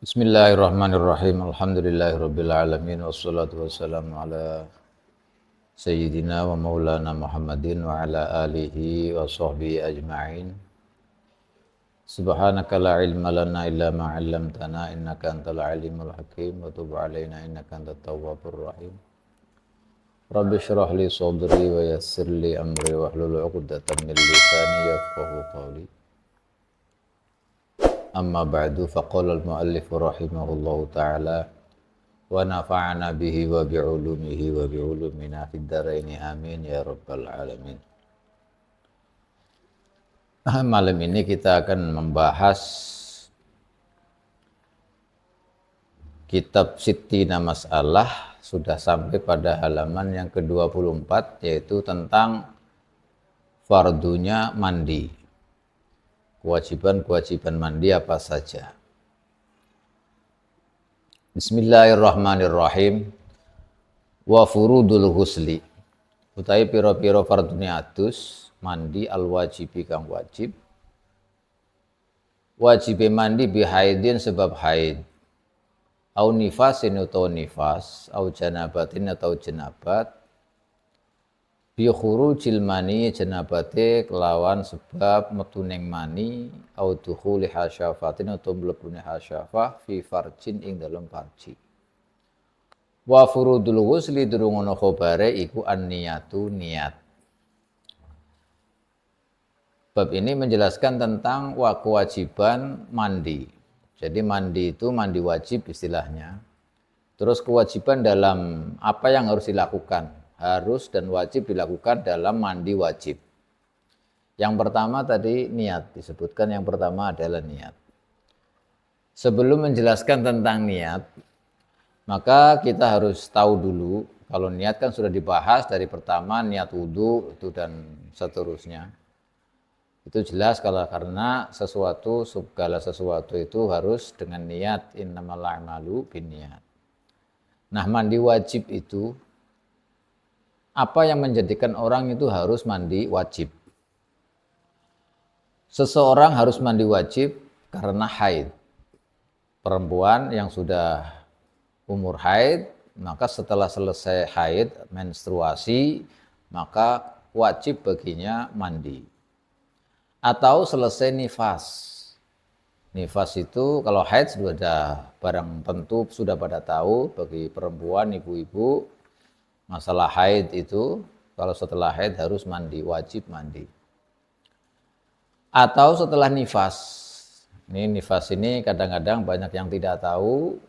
Bismillahirrahmanirrahim. Alhamdulillahirabbil alamin wassalatu wassalamu ala sayyidina wa maulana Muhammadin wa ala alihi wa sahbihi ajma'in. Subhanaka la ilma lana illa ma 'allamtana innaka antal alimul hakim wa tub 'alaina innaka antat tawwabur rahim. Rabbi shrah li sadri wa yassir li amri wa hlul 'uqdatam min lisani yafqahu qawli. Amma ba'du faqala al-muallif rahimahullahu ta'ala wa nafa'ana bihi wa bi'ulumihi wa bi'ulumina fid dharaini amin ya rabbal alamin. Malam ini kita akan membahas kitab Sittina Mas'alah, sudah sampai pada halaman yang ke-24, yaitu tentang fardunya mandi. Kewajiban-kewajiban mandi apa saja. Bismillahirrahmanirrahim. Wa furudul ghusli. Utawi pira-pira fardune adus mandi al-wajibi kang wajib. Wajibe mandi bi haidin sebab haid. Au nifasin atau nifas, au janabatin atau jenabat. Bi khurujil mani jenabate kelawan sebab metuning mani au dukhuli hasyafatin atau mlebune hasyafah fi farjin ing dalem farji. Wa furudul ghusli durung ana khobare iku an-niyatu niat. Bab ini menjelaskan tentang kewajiban mandi. Jadi mandi itu mandi wajib istilahnya. Terus kewajiban dalam apa yang harus dilakukan. Harus dan wajib dilakukan dalam mandi wajib. Yang pertama tadi niat, disebutkan yang pertama adalah niat. Sebelum menjelaskan tentang niat, maka kita harus tahu dulu, kalau niat kan sudah dibahas dari pertama niat wudu itu dan seterusnya. Itu jelas kalau karena segala sesuatu itu harus dengan niat, innamal a'malu binniyat. Nah, mandi wajib itu apa yang menjadikan orang itu harus mandi wajib? Seseorang harus mandi wajib karena haid. Perempuan yang sudah umur haid, maka setelah selesai haid, menstruasi, maka wajib baginya mandi. Atau selesai nifas. Nifas itu kalau haid sudah barang tentu sudah pada tahu, bagi perempuan, ibu-ibu, masalah haid itu, kalau setelah haid harus mandi, wajib mandi. Atau setelah nifas. Ini nifas ini kadang-kadang banyak yang tidak tahu.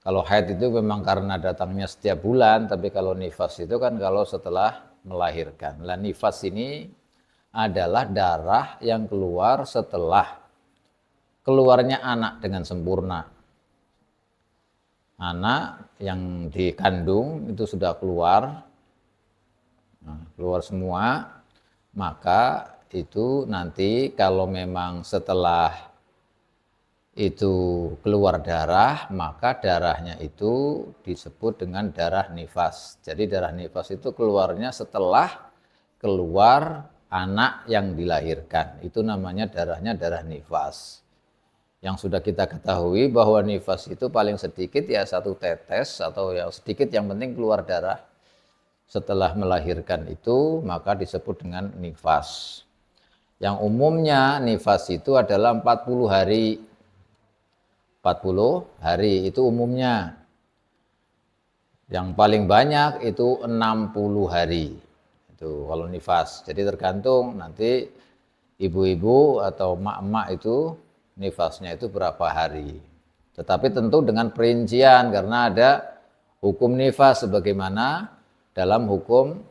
Kalau haid itu memang karena datangnya setiap bulan, tapi kalau nifas itu kan kalau setelah melahirkan. Nah, nifas ini adalah darah yang keluar setelah keluarnya anak dengan sempurna. Anak yang dikandung itu sudah keluar, keluar semua, maka itu nanti kalau memang setelah itu keluar darah, maka darahnya itu disebut dengan darah nifas. Jadi darah nifas itu keluarnya setelah keluar anak yang dilahirkan. Itu namanya darahnya darah nifas. Yang sudah kita ketahui bahwa nifas itu paling sedikit ya 1 tetes atau yang sedikit, yang penting keluar darah setelah melahirkan itu, maka disebut dengan nifas. Yang umumnya nifas itu adalah 40 hari. 40 hari itu umumnya. Yang paling banyak itu 60 hari. Itu kalau nifas. Jadi tergantung nanti ibu-ibu atau emak-emak itu nifasnya itu berapa hari. Tetapi tentu dengan perincian, karena ada hukum nifas sebagaimana dalam hukum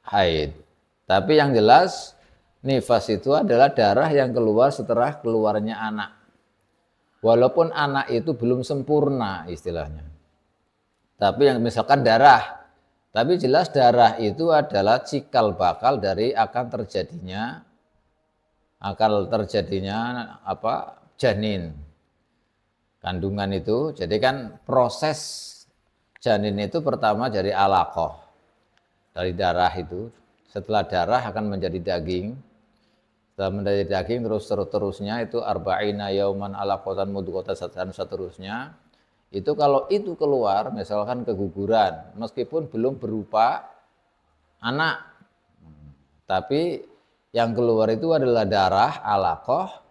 haid. Tapi yang jelas nifas itu adalah darah yang keluar setelah keluarnya anak. Walaupun anak itu belum sempurna istilahnya. Tapi yang misalkan darah, tapi jelas darah itu adalah cikal bakal dari akan terjadinya janin, kandungan itu. Jadi kan proses janin itu pertama dari alaqah, dari darah itu. Setelah darah akan menjadi daging, setelah menjadi daging terusnya itu arba'ina yauman alaqatan mudghatan dan seterusnya. Itu kalau itu keluar misalkan keguguran meskipun belum berupa anak, tapi yang keluar itu adalah darah alaqah.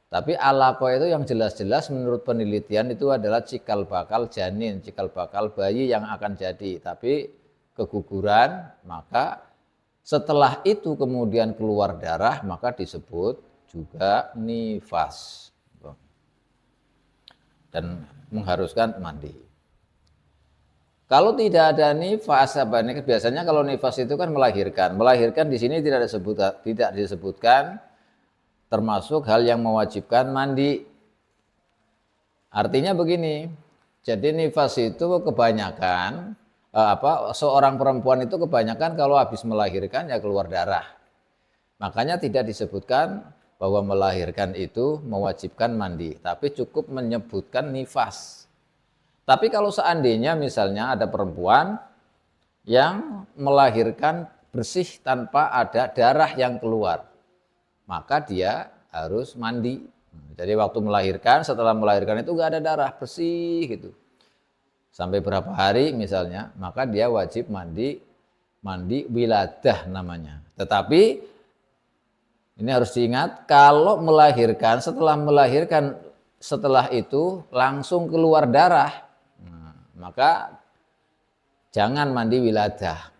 Tapi alaqah itu yang jelas-jelas menurut penelitian itu adalah cikal bakal janin, cikal bakal bayi yang akan jadi. Tapi keguguran, maka setelah itu kemudian keluar darah, maka disebut juga nifas. Dan mengharuskan mandi. Kalau tidak ada nifas, biasanya kalau nifas itu kan melahirkan. Melahirkan di sini tidak disebutkan termasuk hal yang mewajibkan mandi. Artinya begini, jadi nifas itu kebanyakan seorang perempuan itu kebanyakan kalau habis melahirkan ya keluar darah. Makanya tidak disebutkan bahwa melahirkan itu mewajibkan mandi, tapi cukup menyebutkan nifas. Tapi kalau seandainya misalnya ada perempuan yang melahirkan bersih tanpa ada darah yang keluar, maka dia harus mandi. Jadi waktu melahirkan, setelah melahirkan itu nggak ada darah, bersih gitu. Sampai berapa hari misalnya, maka dia wajib mandi wiladah namanya. Tetapi ini harus diingat, kalau melahirkan, setelah itu langsung keluar darah, maka jangan mandi wiladah.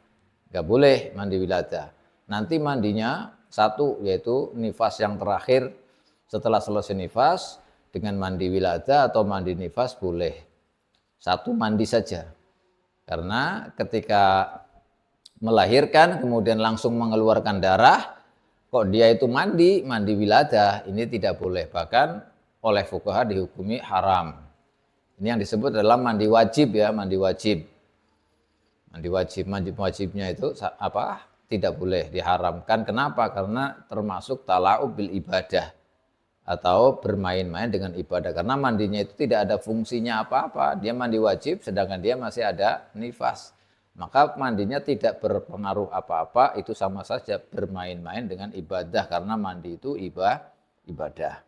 Nggak boleh mandi wiladah. Nanti mandinya satu, yaitu nifas yang terakhir. Setelah selesai nifas, dengan mandi wiladah atau mandi nifas boleh. Satu mandi saja. Karena ketika melahirkan kemudian langsung mengeluarkan darah, kok dia itu mandi wiladah, ini tidak boleh. Bahkan oleh fuqaha dihukumi haram. Ini yang disebut adalah mandi wajib ya, mandi wajib. Mandi wajibnya itu tidak boleh, diharamkan. Kenapa? Karena termasuk tala'ub bil ibadah atau bermain-main dengan ibadah. Karena mandinya itu tidak ada fungsinya apa-apa. Dia mandi wajib sedangkan dia masih ada nifas. Maka mandinya tidak berpengaruh apa-apa, itu sama saja bermain-main dengan ibadah karena mandi itu ibadah.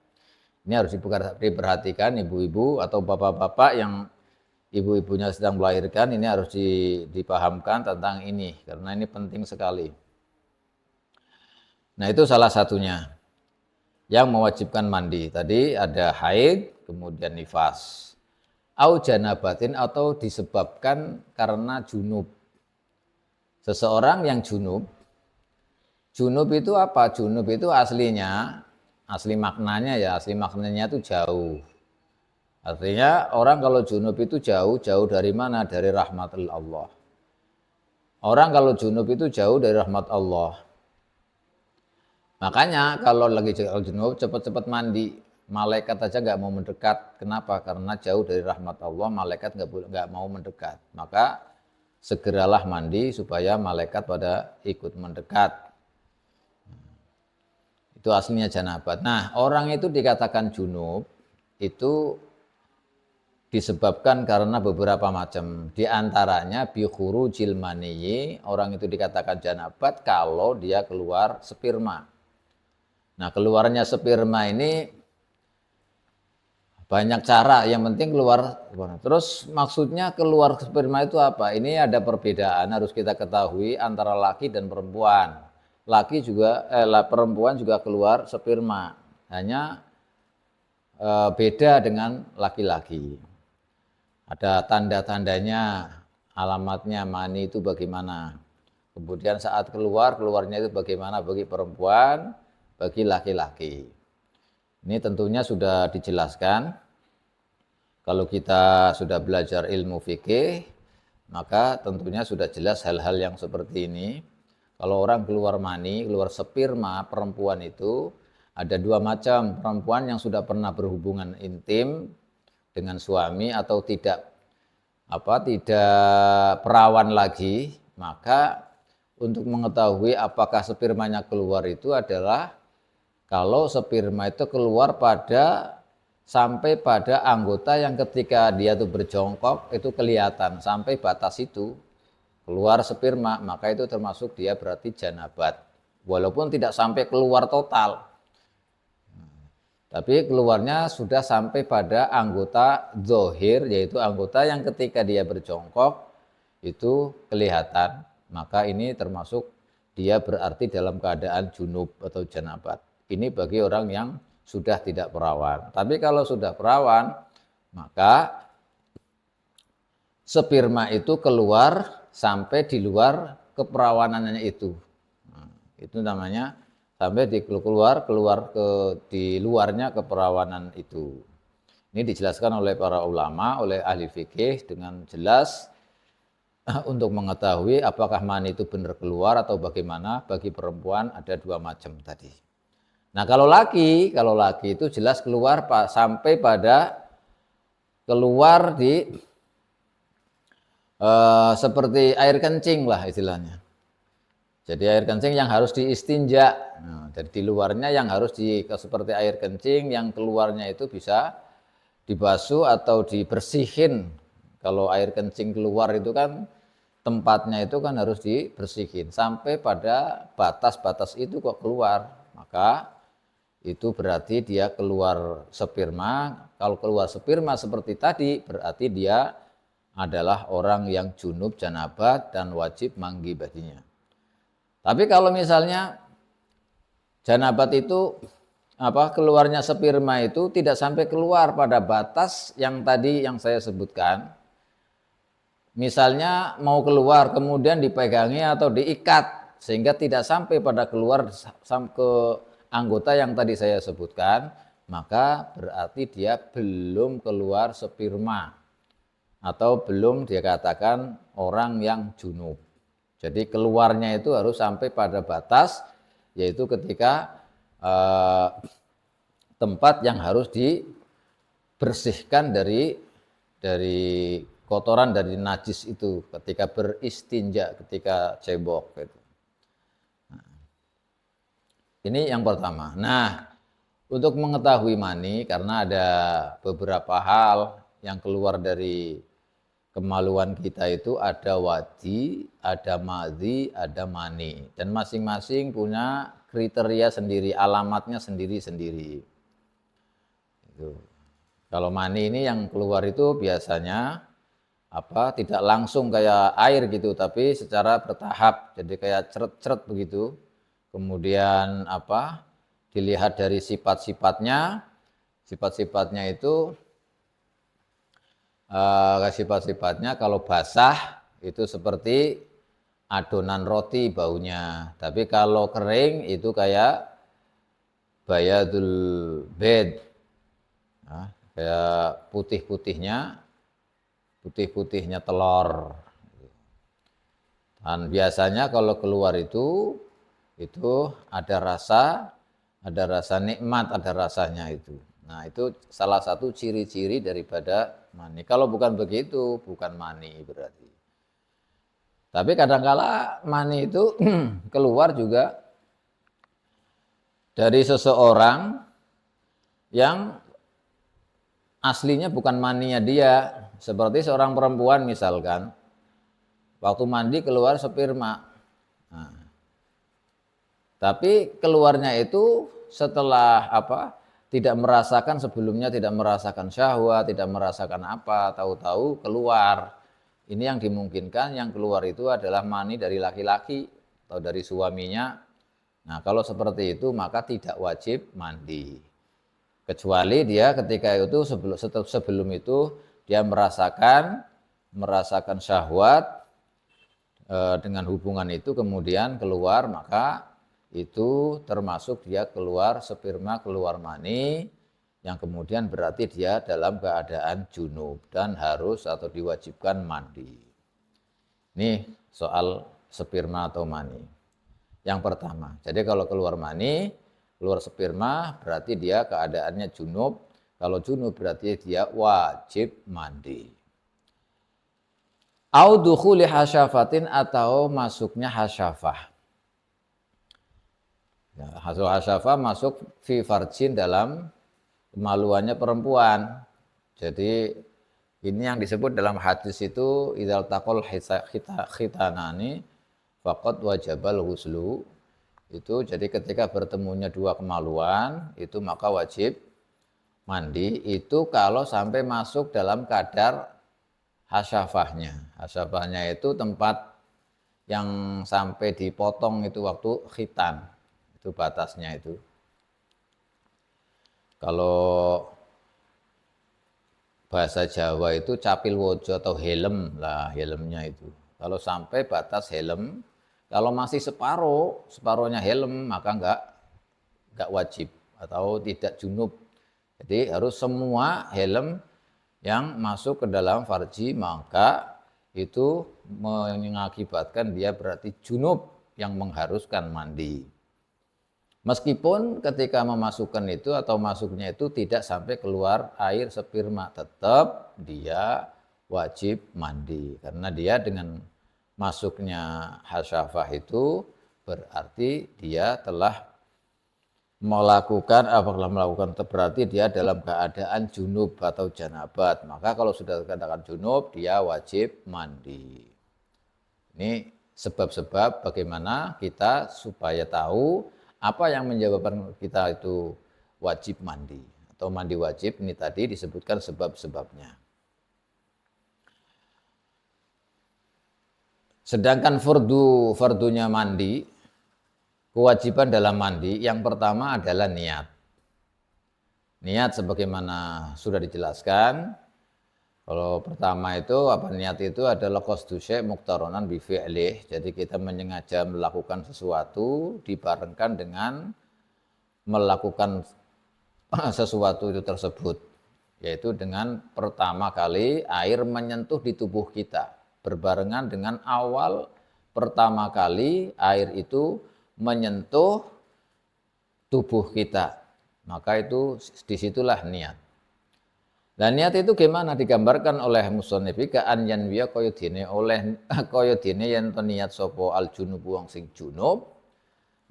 Ini harus diperhatikan ibu-ibu atau bapak-bapak yang ibu-ibunya sedang melahirkan, ini harus dipahamkan tentang ini karena ini penting sekali. Nah, itu salah satunya yang mewajibkan mandi. Tadi ada haid, kemudian nifas. Au janabatin atau disebabkan karena junub. Seseorang yang junub itu apa? Junub itu asli maknanya itu jauh. Artinya orang kalau junub itu jauh dari mana? Dari rahmat Allah. Orang kalau junub itu jauh dari rahmat Allah. Makanya kalau lagi junub cepat-cepat mandi. Malaikat aja nggak mau mendekat. Kenapa? Karena jauh dari rahmat Allah, malaikat nggak mau mendekat. Maka segeralah mandi supaya malaikat pada ikut mendekat. Itu aslinya janabat. Nah, orang itu dikatakan junub itu disebabkan karena beberapa macam. Di antaranya bi khurujil maniyyi, orang itu dikatakan janabat kalau dia keluar sperma. Nah, keluarnya sperma ini banyak cara, yang penting keluar. Terus maksudnya keluar sperma itu apa? Ini ada perbedaan, harus kita ketahui antara laki dan perempuan. Perempuan juga keluar sperma, hanya beda dengan laki-laki. Ada tanda-tandanya, alamatnya mani itu bagaimana. Kemudian saat keluarnya itu bagaimana bagi perempuan, bagi laki-laki. Ini tentunya sudah dijelaskan. Kalau kita sudah belajar ilmu fikih, maka tentunya sudah jelas hal-hal yang seperti ini. Kalau orang keluar mani, keluar sperma perempuan itu ada dua macam. Perempuan yang sudah pernah berhubungan intim dengan suami atau tidak perawan lagi, maka untuk mengetahui apakah spermanya keluar itu adalah kalau sperma itu keluar sampai pada anggota yang ketika dia tuh berjongkok itu kelihatan sampai batas itu keluar sperma, maka itu termasuk dia berarti janabat. Walaupun tidak sampai keluar total, Tapi keluarnya sudah sampai pada anggota zohir, yaitu anggota yang ketika dia berjongkok itu kelihatan, maka ini termasuk dia berarti dalam keadaan junub atau janabat. Ini bagi orang yang sudah tidak perawan. Tapi kalau sudah perawan, maka sperma itu keluar sampai di luar keperawanannya itu. Nah, itu namanya sampai keluar di luarnya keperawanan itu. Ini dijelaskan oleh para ulama, oleh ahli fikih dengan jelas untuk mengetahui apakah mani itu benar keluar atau bagaimana. Bagi perempuan ada dua macam tadi. Nah kalau laki itu jelas keluar sampai pada keluar di seperti air kencing lah istilahnya. Jadi air kencing yang harus diistinja. Nah, jadi di luarnya yang harus seperti air kencing, yang keluarnya itu bisa dibasuh atau dibersihin. Kalau air kencing keluar itu kan tempatnya itu kan harus dibersihin. Sampai pada batas-batas itu kok keluar. Maka itu berarti dia keluar sperma. Kalau keluar sperma seperti tadi berarti dia adalah orang yang junub janabat dan wajib mandi baginya. Tapi kalau misalnya janabat itu keluarnya sperma itu tidak sampai keluar pada batas yang tadi yang saya sebutkan. Misalnya mau keluar kemudian dipegangi atau diikat sehingga tidak sampai pada keluar ke anggota yang tadi saya sebutkan, maka berarti dia belum keluar sperma atau belum dikatakan orang yang junub. Jadi keluarnya itu harus sampai pada batas, yaitu ketika tempat yang harus dibersihkan dari kotoran, dari najis itu ketika beristinja, ketika cebok. Gitu. Nah, ini yang pertama. Nah, untuk mengetahui mani, karena ada beberapa hal yang keluar dari kemaluan kita itu ada wadi, ada madhi, ada mani. Dan masing-masing punya kriteria sendiri, alamatnya sendiri-sendiri. Kalau mani ini yang keluar itu biasanya tidak langsung kayak air gitu, tapi secara bertahap. Jadi kayak ceret-ceret begitu. Kemudian dilihat dari sifat-sifatnya. Sifat-sifatnya itu sifat-sifatnya kalau basah itu seperti adonan roti baunya, tapi kalau kering itu kayak bayadul bed, nah, kayak putih-putihnya telur. Dan biasanya kalau keluar itu ada rasa nikmat, ada rasanya itu. Nah itu salah satu ciri-ciri daripada mani. Kalau bukan begitu, bukan mani berarti. Tapi kadangkala mani itu keluar juga dari seseorang yang aslinya bukan maninya dia. Seperti seorang perempuan misalkan, waktu mandi keluar sperma. Nah, tapi keluarnya itu setelah tidak merasakan sebelumnya, tidak merasakan syahwat, tidak merasakan tahu-tahu keluar. Ini yang dimungkinkan yang keluar itu adalah mani dari laki-laki atau dari suaminya. Nah kalau seperti itu maka tidak wajib mandi. Kecuali dia ketika itu sebelum itu dia merasakan syahwat dengan hubungan itu kemudian keluar, maka itu termasuk dia keluar sperma, keluar mani, yang kemudian berarti dia dalam keadaan junub dan harus atau diwajibkan mandi. Ini soal sperma atau mani. Yang pertama, jadi kalau keluar mani, keluar sperma berarti dia keadaannya junub. Kalau junub berarti dia wajib mandi. Au dukhuli hasyafatin, atau masuknya hasyafah. Hasyafah masuk fi farjin, dalam kemaluannya perempuan. Jadi ini yang disebut dalam hadis itu idzal taqal khitanani faqad wajabal ghuslu. Itu jadi ketika bertemunya dua kemaluan itu maka wajib mandi itu kalau sampai masuk dalam kadar hasyafahnya. Hasyafahnya itu tempat yang sampai dipotong itu waktu khitan. Itu batasnya itu. Kalau bahasa Jawa itu capil wojo atau helm lah, helmnya itu. Kalau sampai batas helm, kalau masih separuhnya helm, maka enggak wajib atau tidak junub. Jadi harus semua helm yang masuk ke dalam farji, maka itu mengakibatkan dia berarti junub yang mengharuskan mandi. Meskipun ketika memasukkan itu atau masuknya itu tidak sampai keluar air sperma, tetap dia wajib mandi. Karena dia dengan masuknya hasyafah itu berarti dia telah melakukan berarti dia dalam keadaan junub atau janabat. Maka kalau sudah dikatakan junub, dia wajib mandi. Ini sebab-sebab bagaimana kita supaya tahu apa yang menyebabkan kita itu wajib mandi atau mandi wajib. Ini tadi disebutkan sebab-sebabnya. Sedangkan fardunya mandi, kewajiban dalam mandi yang pertama adalah niat. Niat sebagaimana sudah dijelaskan. Kalau pertama itu niat itu adalah qasdu syai' muqtaronan bi fi'lih. Jadi kita menyengaja melakukan sesuatu dibarengkan dengan melakukan sesuatu itu tersebut, yaitu dengan pertama kali air menyentuh di tubuh kita, berbarengan dengan awal pertama kali air itu menyentuh tubuh kita, maka itu disitulah niat. Dan niat itu gimana digambarkan oleh musannif iki an yanwiya kaya dene yen to niat sapa al junub wong sing junub,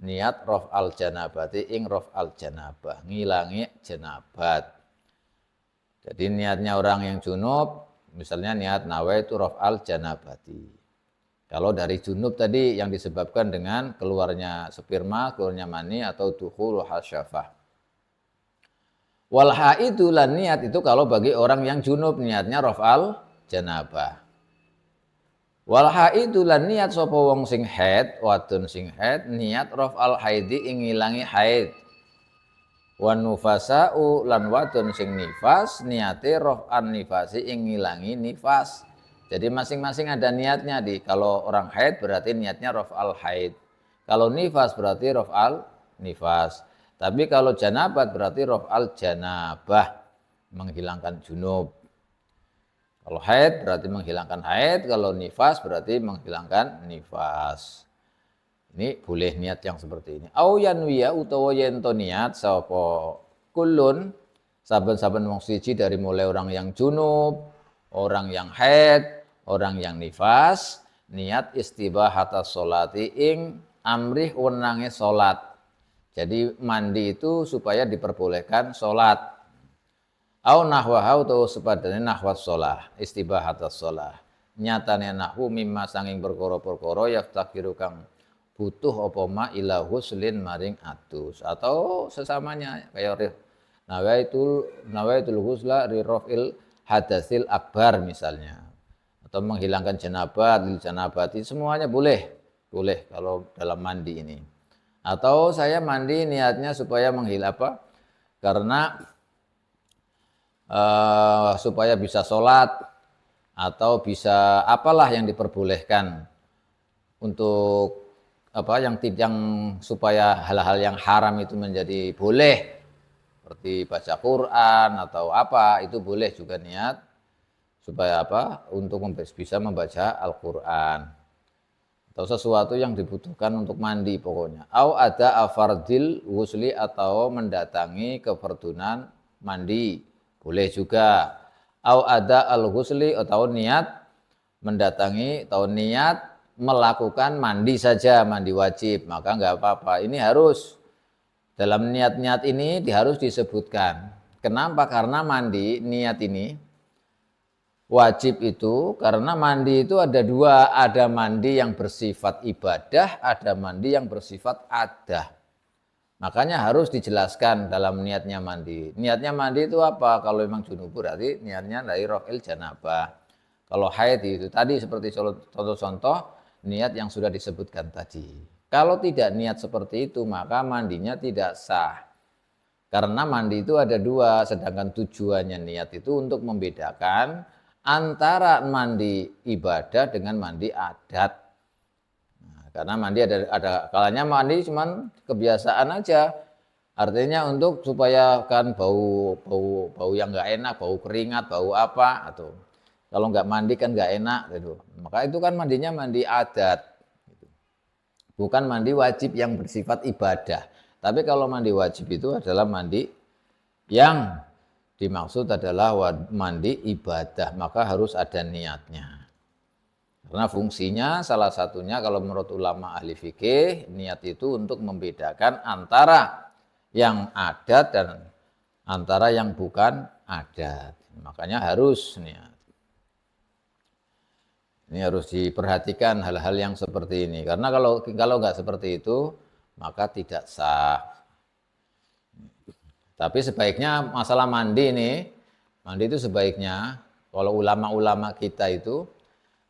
niat raf'al janabati ing raf'al janabah, ngilangi janabat. Jadi niatnya orang yang junub, misalnya niat nawaitu raf'al janabati. Kalau dari junub tadi yang disebabkan dengan keluarnya sperma, keluarnya mani atau dukhulu hasyafah. Wal haidu lan niat itu kalau bagi orang yang junub niatnya raf'al janabah. Wal haidu lan niat sapa wong sing haid, wadon sing haid niat raf'al haidi ing ngilangi haid. Wan nufasa'u lan wadon sing nifas niate raf'an nifasi ing ngilangi nifas. Jadi masing-masing ada niatnya kalau orang haid berarti niatnya raf'al haid. Kalau nifas berarti raf'al nifas. Tapi kalau janabat berarti raf'al janabah, menghilangkan junub. Kalau haid berarti menghilangkan haid, kalau nifas berarti menghilangkan nifas. Ini boleh niat yang seperti ini. Au yanwiya utawa yen to niat sapa kulun saben-saben wong siji dari mulai orang yang junub, orang yang haid, orang yang nifas, niat istibahatas sholati ing amrih wenange salat. Jadi mandi itu supaya diperbolehkan sholat. Au nahwaha utawa sepadane nahwat sholah, istibahatas sholah. Nyatane nahwu mimma sanging perkara-perkara yaftakiru kang butuh apa ma ila huslin maring atus atau sesamanya kayak nawaitul husla ri rafil hadatsil akbar misalnya. Atau menghilangkan janabat, lil janabati semuanya boleh kalau dalam mandi ini. Atau saya mandi niatnya supaya karena supaya bisa sholat atau bisa apalah yang diperbolehkan untuk yang supaya hal-hal yang haram itu menjadi boleh seperti baca Quran atau itu boleh juga niat supaya untuk bisa membaca Al-Quran. Atau sesuatu yang dibutuhkan untuk mandi pokoknya. Au ada afardil wusli atau mendatangi kefardunan mandi. Boleh juga. Au ada al-ghusli atau niat mendatangi atau niat melakukan mandi saja, mandi wajib. Maka enggak apa-apa. Ini harus dalam niat-niat ini harus disebutkan. Kenapa? Karena mandi, niat ini wajib itu karena mandi itu ada dua, ada mandi yang bersifat ibadah, ada mandi yang bersifat adah. Makanya harus dijelaskan dalam niatnya mandi. Niatnya mandi itu apa? Kalau memang junub berarti niatnya dari raf'il janabah. Kalau haid itu tadi seperti contoh-contoh niat yang sudah disebutkan tadi. Kalau tidak niat seperti itu maka mandinya tidak sah. Karena mandi itu ada dua, sedangkan tujuannya niat itu untuk membedakan antara mandi ibadah dengan mandi adat. Nah, karena mandi ada kalanya mandi cuman kebiasaan aja. Artinya untuk supaya kan bau yang nggak enak, bau keringat, bau apa atau kalau nggak mandi kan nggak enak gitu. Maka itu kan mandinya mandi adat. Bukan mandi wajib yang bersifat ibadah. Tapi kalau mandi wajib itu adalah mandi yang dimaksud adalah mandi ibadah, maka harus ada niatnya. Karena fungsinya salah satunya kalau menurut ulama ahli fikih, niat itu untuk membedakan antara yang adat dan antara yang bukan adat. Makanya harus niat. Ini harus diperhatikan hal-hal yang seperti ini. Karena kalau nggak seperti itu, maka tidak sah. Tapi sebaiknya masalah mandi nih, mandi itu sebaiknya kalau ulama-ulama kita itu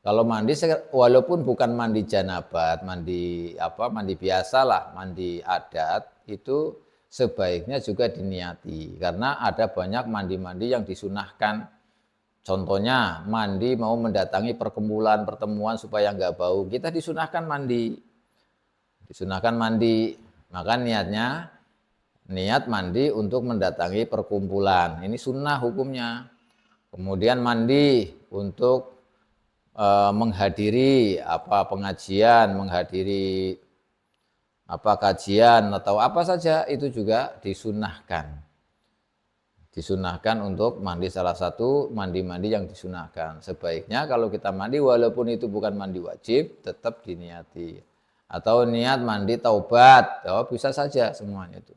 kalau mandi walaupun bukan mandi janabat, mandi biasa lah, mandi adat itu sebaiknya juga diniati karena ada banyak mandi-mandi yang disunahkan. Contohnya mandi mau mendatangi perkumpulan pertemuan supaya nggak bau, kita disunahkan mandi, maka niat mandi untuk mendatangi perkumpulan, ini sunnah hukumnya. Kemudian mandi untuk menghadiri pengajian, menghadiri kajian atau apa saja itu juga disunahkan. Disunahkan untuk mandi salah satu mandi-mandi yang disunahkan. Sebaiknya kalau kita mandi walaupun itu bukan mandi wajib tetap diniati. Atau niat mandi taubat, bisa saja semuanya itu.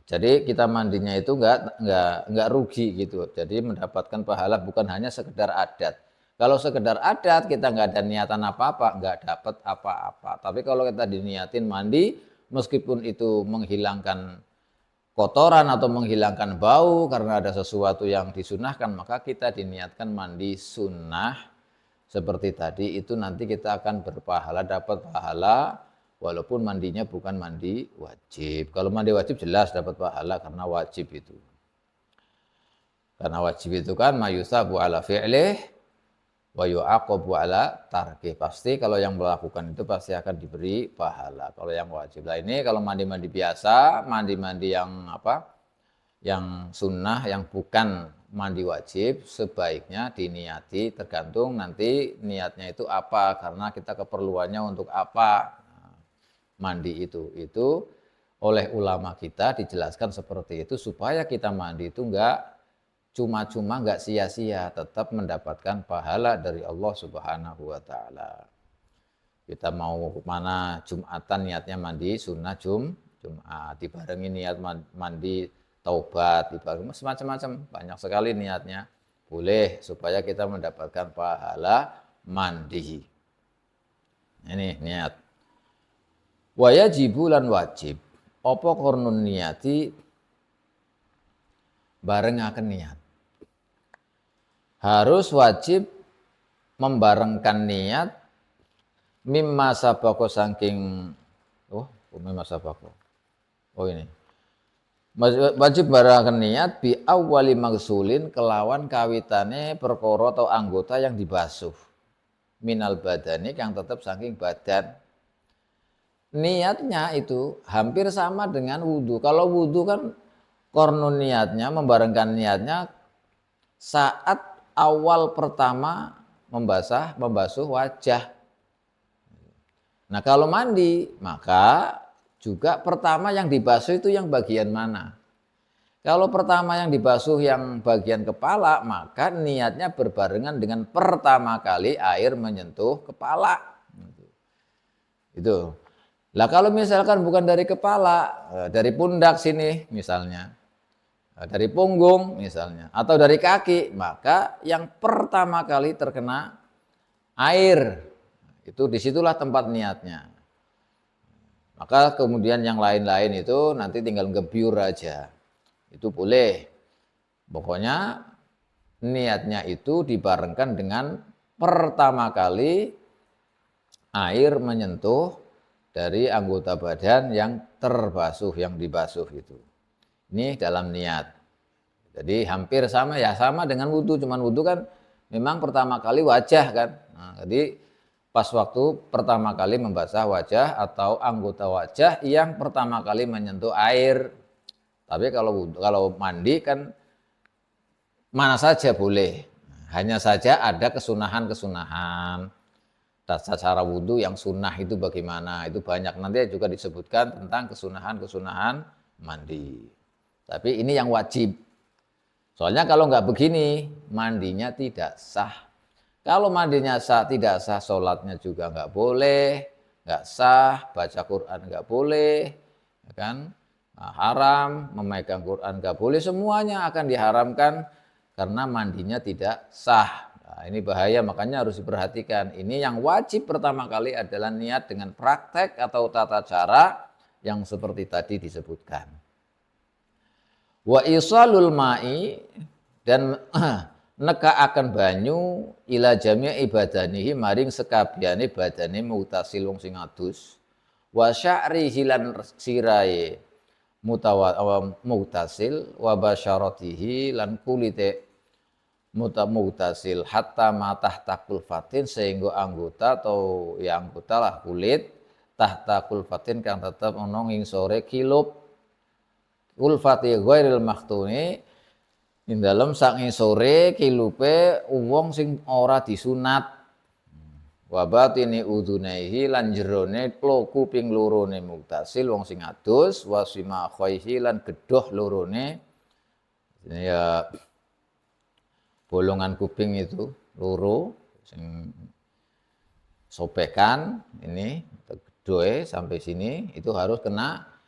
Jadi kita mandinya itu enggak rugi gitu. Jadi mendapatkan pahala bukan hanya sekedar adat. Kalau sekedar adat kita enggak ada niatan apa-apa, enggak dapat apa-apa. Tapi kalau kita diniatin mandi meskipun itu menghilangkan kotoran atau menghilangkan bau karena ada sesuatu yang disunahkan, maka kita diniatkan mandi sunnah seperti tadi itu nanti kita akan berpahala, dapat pahala walaupun mandinya bukan mandi wajib. Kalau mandi wajib jelas dapat pahala karena wajib itu. Karena wajib itu kan mayusabu ala fi'lih wa yu'aqabu ala tarki. Pasti kalau yang melakukan itu pasti akan diberi pahala. Kalau yang wajib. Lah ini kalau mandi-mandi biasa, mandi-mandi yang yang sunnah, yang bukan mandi wajib, sebaiknya diniati tergantung nanti niatnya itu apa, karena kita keperluannya untuk apa mandi itu. Itu oleh ulama kita dijelaskan seperti itu supaya kita mandi itu enggak cuma-cuma enggak sia-sia, tetap mendapatkan pahala dari Allah Subhanahu wa taala. Kita mau kemana Jumatan niatnya mandi sunnah Jumat, dibarengi niat mandi taubat, dibarengi macam-macam, banyak sekali niatnya. Boleh supaya kita mendapatkan pahala mandi. Ini niat. Wa yajibu lan wajib apa kornun niati barengaken niat. Harus wajib membarengkan niat mimma sabaqo saking mimma sabaqo. Ini. Wajib barengkan niat bi awwali magsulin kelawan kawitane perkara atau anggota yang dibasuh. Minal badani yang tetap saking badan. Niatnya itu hampir sama dengan wudhu. Kalau wudhu kan kornun niatnya, membarengkan niatnya saat awal pertama membasuh wajah. Nah kalau mandi, maka juga pertama yang dibasuh itu yang bagian mana? Kalau pertama yang dibasuh yang bagian kepala, maka niatnya berbarengan dengan pertama kali air menyentuh kepala. Itu. Lah kalau misalkan bukan dari kepala, dari pundak sini misalnya, dari punggung misalnya, atau dari kaki, maka yang pertama kali terkena air, itu disitulah tempat niatnya. Maka kemudian yang lain-lain itu nanti tinggal ngebiur aja. Itu boleh. Pokoknya niatnya itu dibarengkan dengan pertama kali air menyentuh dari anggota badan yang terbasuh, yang dibasuh itu. Ini dalam niat. Jadi hampir sama ya, sama dengan wudhu, cuman wudhu kan memang pertama kali wajah kan. Nah, jadi pas waktu pertama kali membasuh wajah atau anggota wajah yang pertama kali menyentuh air. Tapi kalau mandi kan mana saja boleh. Hanya saja ada kesunahan-kesunahan. Cara wudhu yang sunnah itu bagaimana? Itu banyak, nanti juga disebutkan tentang kesunahan-kesunahan mandi. Tapi ini yang wajib. Soalnya kalau nggak begini, mandinya tidak sah. Kalau mandinya sah, tidak sah, sholatnya juga nggak boleh, nggak sah, baca Quran nggak boleh, ya kan? Nah, haram, memegang Quran nggak boleh, semuanya akan diharamkan karena mandinya tidak sah. Nah, ini bahaya, makanya harus diperhatikan. Ini yang wajib pertama kali adalah niat dengan praktek atau tata cara yang seperti tadi disebutkan. Wa isalul ma'i, dan neka akan banyu ila jami' ibadanihi maring sekabehane badane mutasil wong sing adus, wa sya'rihi lan sirae mutasil, wa basyaratihi lan kulite mutasil hatta matah takul fatin, sehingga anggota atau ya anggota lah kulit tahta kulfatin kang tetep ana ing sore kilup ulfati ghairil mahtuni, ing dalem saking sore kilupe wong sing ora disunat. Wa batini udunaihi lan jerone kuping lorone muktasil wong sing adus, wa sima khaihi lan gedhoh lorone ya bolongan kuping itu loro sing sopekan ini gedhoe sampai sini itu harus kena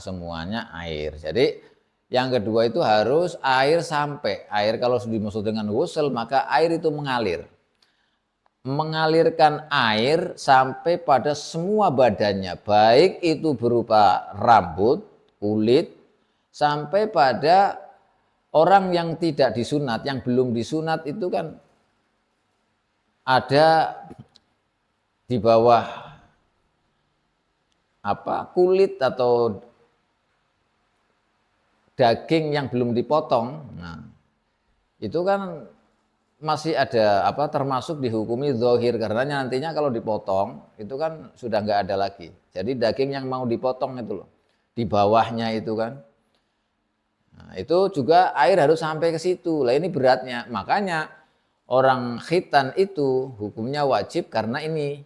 semuanya air. Jadi yang kedua itu harus air sampai. Air kalau dimaksud dengan ghusl maka air itu mengalir. Mengalirkan air sampai pada semua badannya, baik itu berupa rambut, kulit, sampai pada orang yang tidak disunat, yang belum disunat itu kan ada di bawah kulit atau daging yang belum dipotong. Nah, itu kan masih ada termasuk dihukumi zahir, karena nantinya kalau dipotong itu kan sudah nggak ada lagi. Jadi daging yang mau dipotong itu loh, di bawahnya itu kan. Nah, itu juga air harus sampai ke situ. Lah ini beratnya. Makanya orang khitan itu hukumnya wajib karena ini.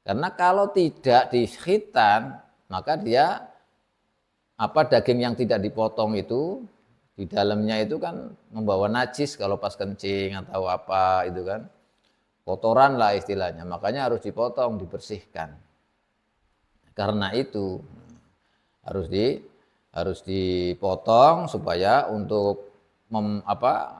Karena kalau tidak dikhitan, maka dia daging yang tidak dipotong itu di dalamnya itu kan membawa najis kalau pas kencing atau apa itu kan. Kotoran lah istilahnya. Makanya harus dipotong, dibersihkan. Karena itu harus dipotong supaya untuk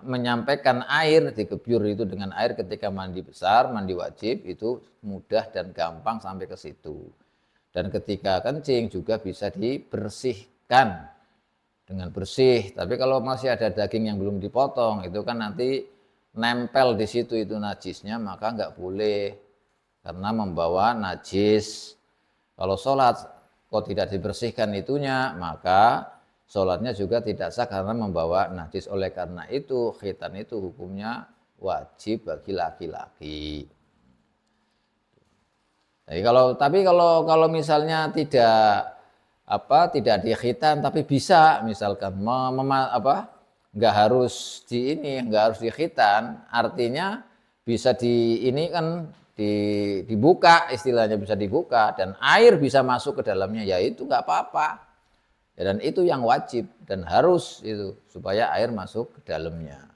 menyampaikan air, dikebyur itu dengan air ketika mandi besar, mandi wajib itu mudah dan gampang sampai ke situ. Dan ketika kencing juga bisa dibersihkan dengan bersih. Tapi kalau masih ada daging yang belum dipotong itu kan nanti nempel di situ itu najisnya, maka nggak boleh karena membawa najis. Kalau sholat kok tidak dibersihkan itunya, maka sholatnya juga tidak sah karena membawa najis. Oleh karena itu khitan itu hukumnya wajib bagi laki-laki. Jadi kalau misalnya tidak dikhitan tapi bisa misalkan nggak harus dikhitan, artinya bisa dibuka, istilahnya bisa dibuka dan air bisa masuk ke dalamnya, ya itu nggak apa-apa. Ya, dan itu yang wajib dan harus itu supaya air masuk ke dalamnya.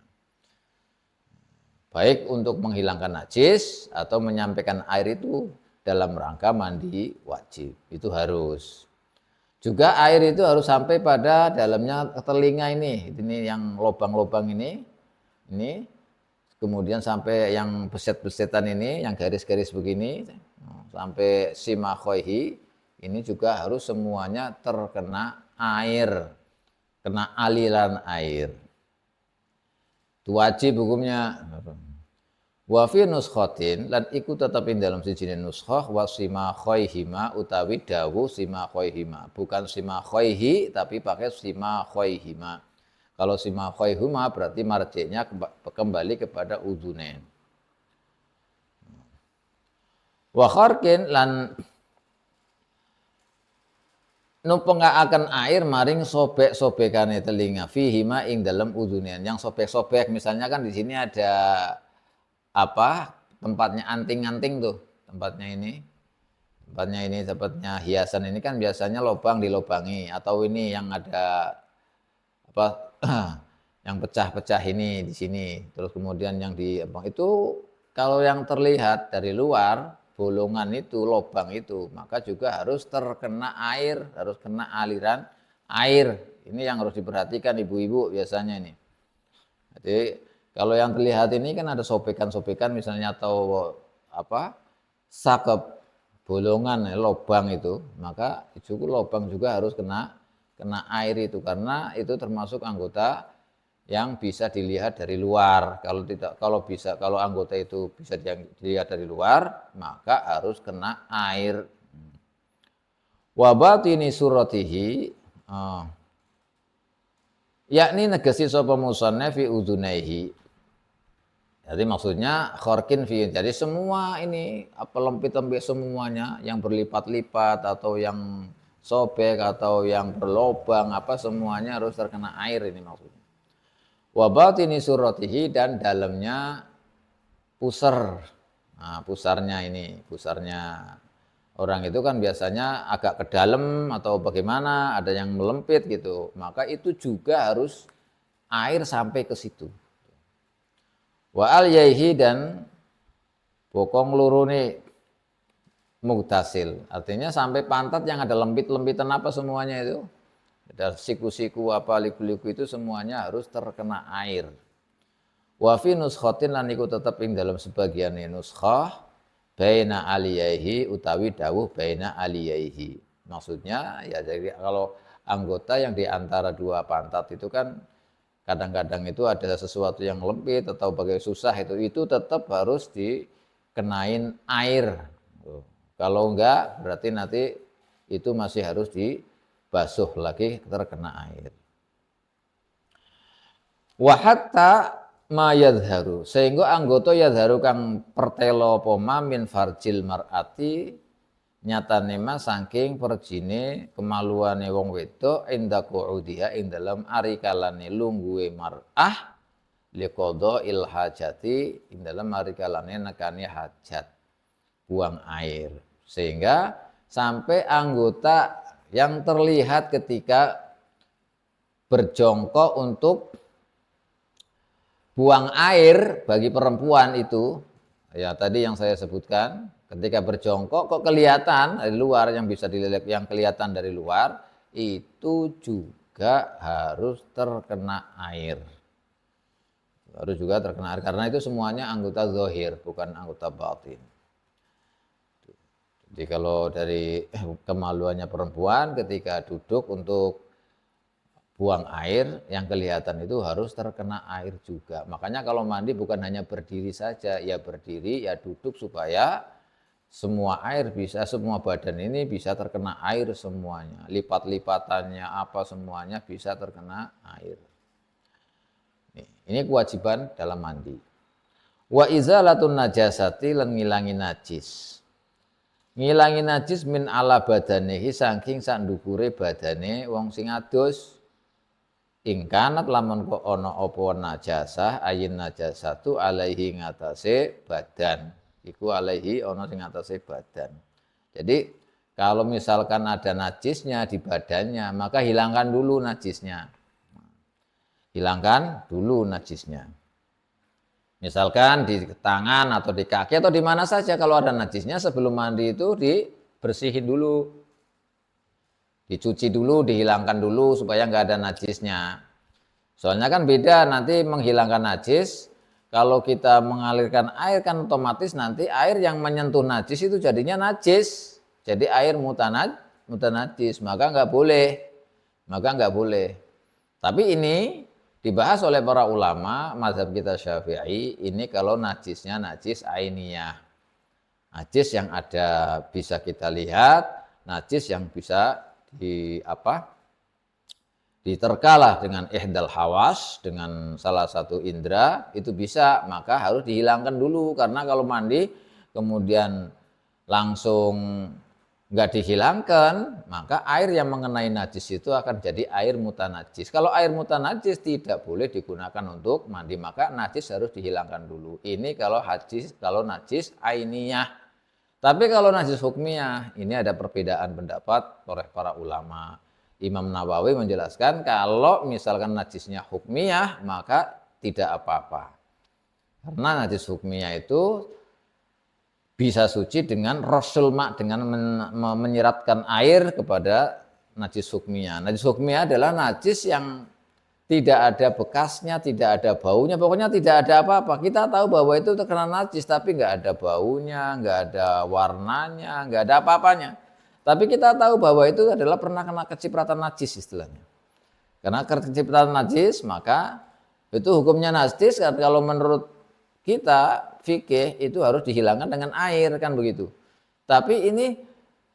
Baik untuk menghilangkan najis atau menyampaikan air itu dalam rangka mandi wajib, itu harus. Juga air itu harus sampai pada dalamnya telinga ini yang lubang-lubang ini, kemudian sampai yang beset-besetan ini, yang garis-garis begini, sampai simakhoihi, ini juga harus semuanya terkena air, kena aliran air. Itu wajib hukumnya. Wa fi nuskhatin lan iku tetep ing dalam siji nuskhah wa sima khaihima utawi dawuh sima khaihima, bukan sima khaihi tapi pakai sima khaihima. Kalau sima khaihima berarti marjiknya kembali kepada udzunain. Wa kharkin lan numpengaaken air maring sobek-sobekane telinga fihima ing dalam udzunain. Yang sobek-sobek misalnya kan di sini ada tempatnya anting-anting tuh, tempatnya hiasan ini kan biasanya lubang dilubangi, atau ini yang ada yang pecah-pecah ini di sini, terus kemudian yang itu kalau yang terlihat dari luar bolongan itu, lubang itu, maka juga harus terkena air, harus kena aliran air. Ini yang harus diperhatikan ibu-ibu biasanya ini. Jadi kalau yang terlihat ini kan ada sobekan-sobekan misalnya, atau sakep bolongan lubang itu, maka lubang juga harus kena air itu, karena itu termasuk anggota yang bisa dilihat dari luar. Kalau anggota itu bisa dilihat dari luar, maka harus kena air. Wa batini suratihi yakni negesi sapa musannaf fi udhunaihi. Jadi maksudnya khorkin fi, jadi semua ini lempit-lempit semuanya yang berlipat-lipat atau yang sobek atau yang berlobang semuanya harus terkena air, ini maksudnya. Wa batini suratihi, dan dalamnya pusar. Nah, pusarnya orang itu kan biasanya agak ke dalam atau bagaimana, ada yang melempit gitu, maka itu juga harus air sampai ke situ. Wa al-yaihi, dan bokong lurune mugtasil, artinya sampai pantat yang ada lempit-lempitan semuanya itu, ada siku-siku liku-liku itu semuanya harus terkena air. Wa fi nuskhatin lan iku tetep ing dalam sebagian nuskhah baina aliyaihi utawi dawuh baina aliyaihi. Maksudnya ya, jadi kalau anggota yang di antara dua pantat itu kan kadang-kadang itu ada sesuatu yang lempit atau bagai susah, itu tetap harus dikenain air. Kalau enggak berarti nanti itu masih harus dibasuh lagi, terkena air. Wa hatta ma yadharu, sehingga anggota yadharu kang pertelo poma min farjil mar'ati, nyatane mah saking perjine kemaluane wong wedok inda qu'udiha ing dalam arikalane lungguhe mar'ah liqadha il hajati, ing dalam arikalane nekani hajat, buang air, sehingga sampai anggota yang terlihat ketika berjongkok untuk buang air bagi perempuan itu, ya tadi yang saya sebutkan, ketika berjongkok kok kelihatan dari luar, yang bisa dilihat, yang kelihatan dari luar itu juga harus terkena air. Harus juga terkena air, karena itu semuanya anggota zahir, bukan anggota batin. Jadi kalau dari kemaluannya perempuan ketika duduk untuk buang air, yang kelihatan itu harus terkena air juga. Makanya kalau mandi bukan hanya berdiri saja, ya berdiri, ya duduk, supaya semua air bisa, semua badan ini bisa terkena air semuanya. Lipat-lipatannya semuanya bisa terkena air. Ini kewajiban dalam mandi. Wa izalatun najasati, lan ngilangi najis. Ngilangi najis min ala badanehi, saking sandukure badane wong sing adus. Ingkanat lamun kok ana apa najasah, ayin najasatu alaihi ngatasé badan. Iku alaihi ana sing ngatasé badan. Jadi kalau misalkan ada najisnya di badannya, maka hilangkan dulu najisnya. Hilangkan dulu najisnya. Misalkan di tangan atau di kaki atau di mana saja, kalau ada najisnya sebelum mandi itu dibersihin dulu. Dicuci dulu, dihilangkan dulu supaya nggak ada najisnya. Soalnya kan beda nanti menghilangkan najis, kalau kita mengalirkan air kan otomatis nanti air yang menyentuh najis itu jadinya najis. Jadi air mutanajis, maka nggak boleh. Tapi ini dibahas oleh para ulama mazhab kita Syafi'i, ini kalau najisnya najis ainiyah. Najis yang ada bisa kita lihat, najis yang bisa diterkalah dengan ihdal hawas, dengan salah satu indera, itu bisa, maka harus dihilangkan dulu. Karena kalau mandi kemudian langsung nggak dihilangkan, maka air yang mengenai najis itu akan jadi air mutanajis. Kalau air mutanajis tidak boleh digunakan untuk mandi, maka najis harus dihilangkan dulu. Ini kalau najis ainiyah. Tapi kalau najis hukmiyah, ini ada perbedaan pendapat oleh para ulama. Imam Nawawi menjelaskan kalau misalkan najisnya hukmiyah, maka tidak apa-apa. Karena najis hukmiyah itu bisa suci dengan rasul ma, dengan menyiratkan air kepada najis hukmiyah. Najis hukmiyah adalah najis yang tidak ada bekasnya, tidak ada baunya, pokoknya tidak ada apa-apa. Kita tahu bahwa itu terkena najis, tapi nggak ada baunya, nggak ada warnanya, nggak ada apa-apanya. Tapi kita tahu bahwa itu adalah pernah kena kecipratan najis istilahnya. Karena kecipratan najis, maka itu hukumnya najis. Kalau menurut kita fikih itu harus dihilangkan dengan air, kan begitu. Tapi ini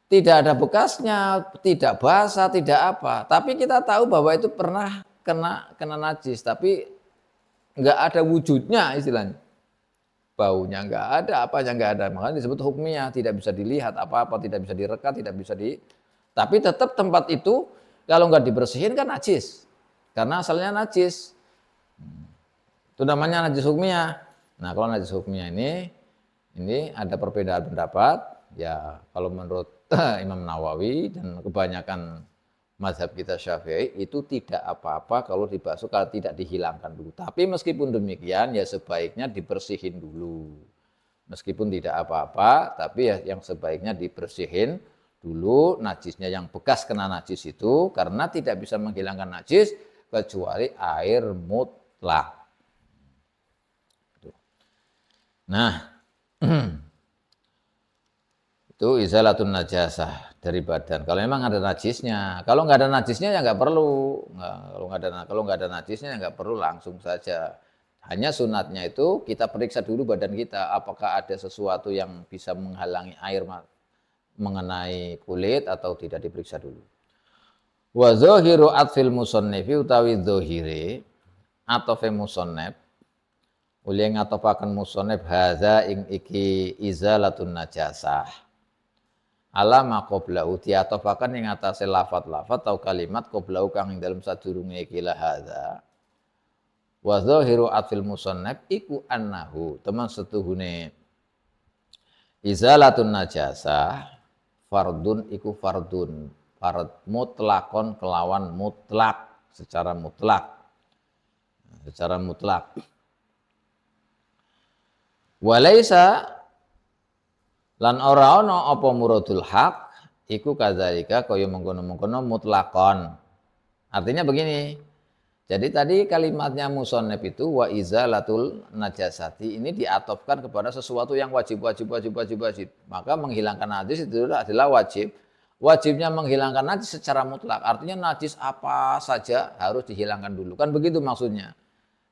tidak ada bekasnya, tidak basah, tidak apa. Tapi kita tahu bahwa itu pernah kena najis, tapi nggak ada wujudnya istilahnya. Baunya nggak ada, apanya nggak ada. Makanya disebut hukmiyah, tidak bisa dilihat apa-apa, tidak bisa direkat, tidak bisa tapi tetap tempat itu kalau nggak dibersihin kan najis. Karena asalnya najis. Itu namanya najis hukmiyah. Nah, kalau najis hukmiyah ini ada perbedaan pendapat. Ya, kalau menurut Imam Nawawi dan kebanyakan mazhab kita Syafi'i itu tidak apa-apa kalau dibasuh, kalau tidak dihilangkan dulu. Tapi meskipun demikian ya sebaiknya dibersihin dulu. Meskipun tidak apa-apa, tapi ya yang sebaiknya dibersihin dulu najisnya, yang bekas kena najis itu, karena tidak bisa menghilangkan najis kecuali air mutlak. Nah, itu izalatun najasah dari badan. Kalau memang ada najisnya, kalau nggak ada najisnya ya nggak perlu. Kalau nggak ada najisnya ya nggak perlu, langsung saja. Hanya sunatnya itu kita periksa dulu badan kita, apakah ada sesuatu yang bisa menghalangi air mengenai kulit atau tidak, diperiksa dulu. Wa zahiru atfil musannifi utawi zahire atau fe musannif uli ngatopaken musannif hadza ing iki izalatun najasah ala ma qablahu, diatopaken ing atase lafat-lafat atau kalimat qablahu kang ing dalem sadurunge iki la hadza. Wa zahiru atfil musannif iku annahu, teman setuhune izalatun najasah fardun iku fardun, fard mutlakon kelawan mutlak, secara mutlak. Walaisa lan ora ana apa muradul haq iku kadzalika kaya mengkono-mengkono mutlakon. Artinya begini. Jadi tadi kalimatnya musannif itu wa izalatul najasati ini diatofkan kepada sesuatu yang wajib. Maka menghilangkan najis itu adalah wajib. Wajibnya menghilangkan najis secara mutlak. Artinya najis apa saja harus dihilangkan dulu. Kan begitu maksudnya.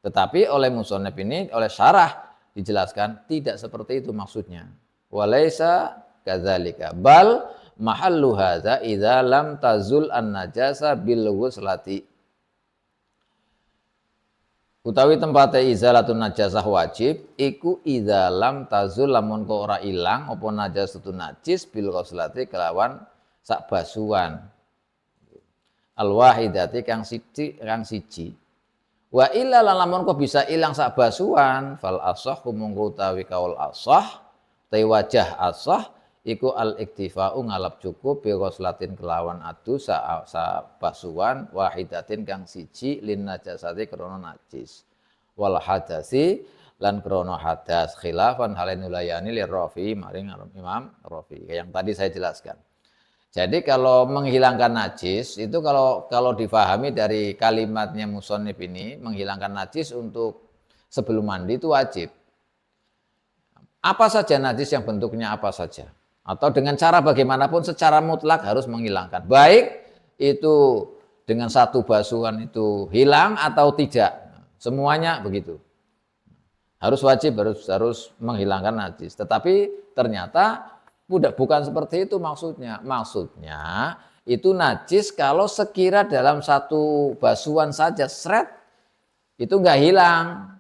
Tetapi oleh musannif ini, oleh syarah dijelaskan tidak seperti itu maksudnya. Walaisa kadzalika bal mahallu hadza idza lam tazul an-najasa bil ghuslati. Utawi tempate izalatun najasah wajib iku idza lam tazul, lamun kok ora ilang apa najasatun najis bil ghuslati kelawan sak basuhan. Al wahidati kang siji. Wa illa lamun kok bisa ilang sak basuhan fal asah mungko utawi kaul asah te wajah asah iku al iktifa'u ngalap cukup bi ghuslatin kelawan adu sa basuhan wahidatin kang siji lin najasati krana najis wal hadasi lan krana hadas khilafan halain ulayani li Rafi maring Imam Rafi yang tadi saya jelaskan. Jadi kalau menghilangkan najis itu kalau difahami dari kalimatnya musannif ini, menghilangkan najis untuk sebelum mandi itu wajib. Apa saja najis yang bentuknya apa saja. Atau dengan cara bagaimanapun secara mutlak harus menghilangkan. Baik itu dengan satu basuhan itu hilang atau tidak. Semuanya begitu. Harus wajib, harus menghilangkan najis. Tetapi ternyata bukan seperti itu maksudnya. Maksudnya itu najis kalau sekira dalam satu basuhan saja seret itu enggak hilang.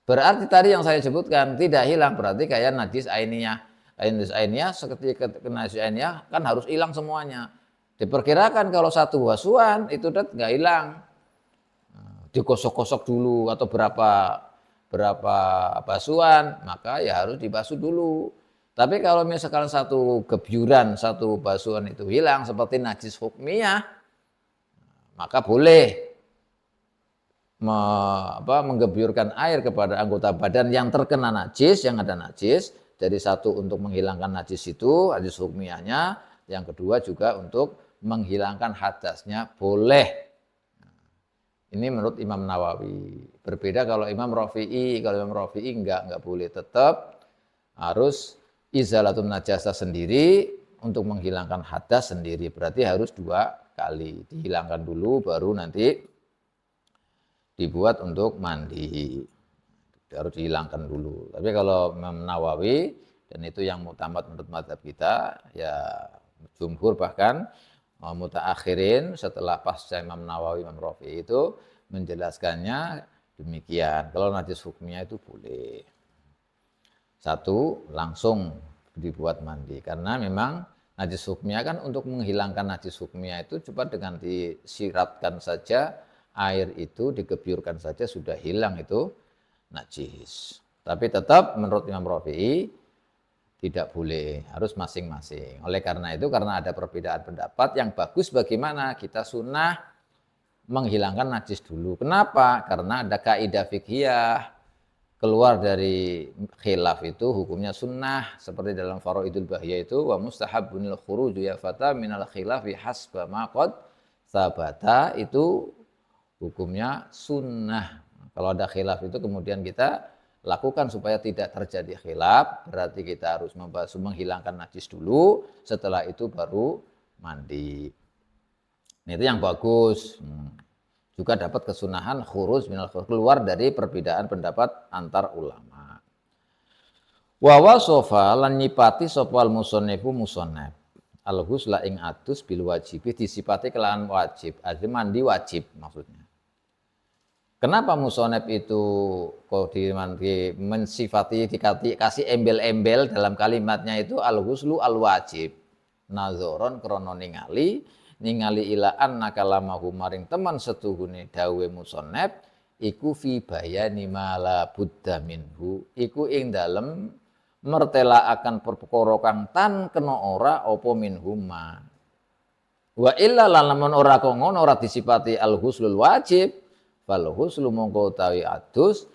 Berarti tadi yang saya sebutkan tidak hilang, berarti kayak najis ainiyah. Najis ainiyah seketika kena najis ainiyah kan harus hilang semuanya. Diperkirakan kalau satu basuhan itu enggak hilang. Digosok-gosok dulu atau berapa basuhan, maka ya harus dibasuh dulu. Tapi kalau misalkan satu gebyuran, satu basuhan itu hilang seperti najis hukmiyah, maka boleh menggebyurkan air kepada anggota badan yang terkena najis, yang ada najis. Jadi satu untuk menghilangkan najis itu, najis hukmiyahnya. Yang kedua juga untuk menghilangkan hadasnya boleh. Ini menurut Imam Nawawi. Berbeda kalau Imam Rafi'i. Kalau Imam Rafi'i enggak boleh, tetap harus izalatun najasa sendiri untuk menghilangkan hadas sendiri. Berarti harus 2 kali. Dihilangkan dulu baru nanti dibuat untuk mandi. Harus dihilangkan dulu. Tapi kalau Imam Nawawi, dan itu yang mutamad menurut mazhab kita, ya jumhur bahkan mutaakhirin setelah pasca Imam Nawawi, Imam Rafi'i itu menjelaskannya demikian. Kalau najis hukmiyah itu boleh. Satu, langsung dibuat mandi. Karena memang najis hukmiyah kan untuk menghilangkan najis hukmiyah itu cuma dengan disiratkan saja air itu, digebyurkan saja sudah hilang itu najis. Tapi tetap menurut Imam Rafi'i tidak boleh, harus masing-masing. Oleh karena itu, karena ada perbedaan pendapat, yang bagus bagaimana kita sunnah menghilangkan najis dulu. Kenapa? Karena ada kaidah fiqhiyah, keluar dari khilaf itu hukumnya sunnah, seperti dalam Faraidul Bahiyah itu, wa mustahabbunil khuruju ya fata minal khilafi hasba ma qad sabata, itu hukumnya sunnah. Kalau ada khilaf itu kemudian kita lakukan supaya tidak terjadi khilaf, berarti kita harus menghilangkan najis dulu, setelah itu baru mandi. Itu yang bagus. Juga dapat kesunahan khuruj minal khilaf, keluar dari perbedaan pendapat antar ulama. Wa wasofa lan nyipati sopal musonnefu musonnef al-ghusla ing atus bil wajibi, disipati kelawan wajib, artinya mandi wajib maksudnya. Kenapa musonef itu kok mensifati dikasih embel-embel dalam kalimatnya itu al-ghuslu al-wajib. Nazoron krono ningali ila anna kalamahu maring teman setuhune dawe musonef iku fi bayani mala buddha minhu, iku ing dalem mertela akan perkara kang tan kena ora apa minhuma. Wa illa lamun ora kok ngono, ora disipati al-ghuslul wajib, fal ghuslu mongko utawi adus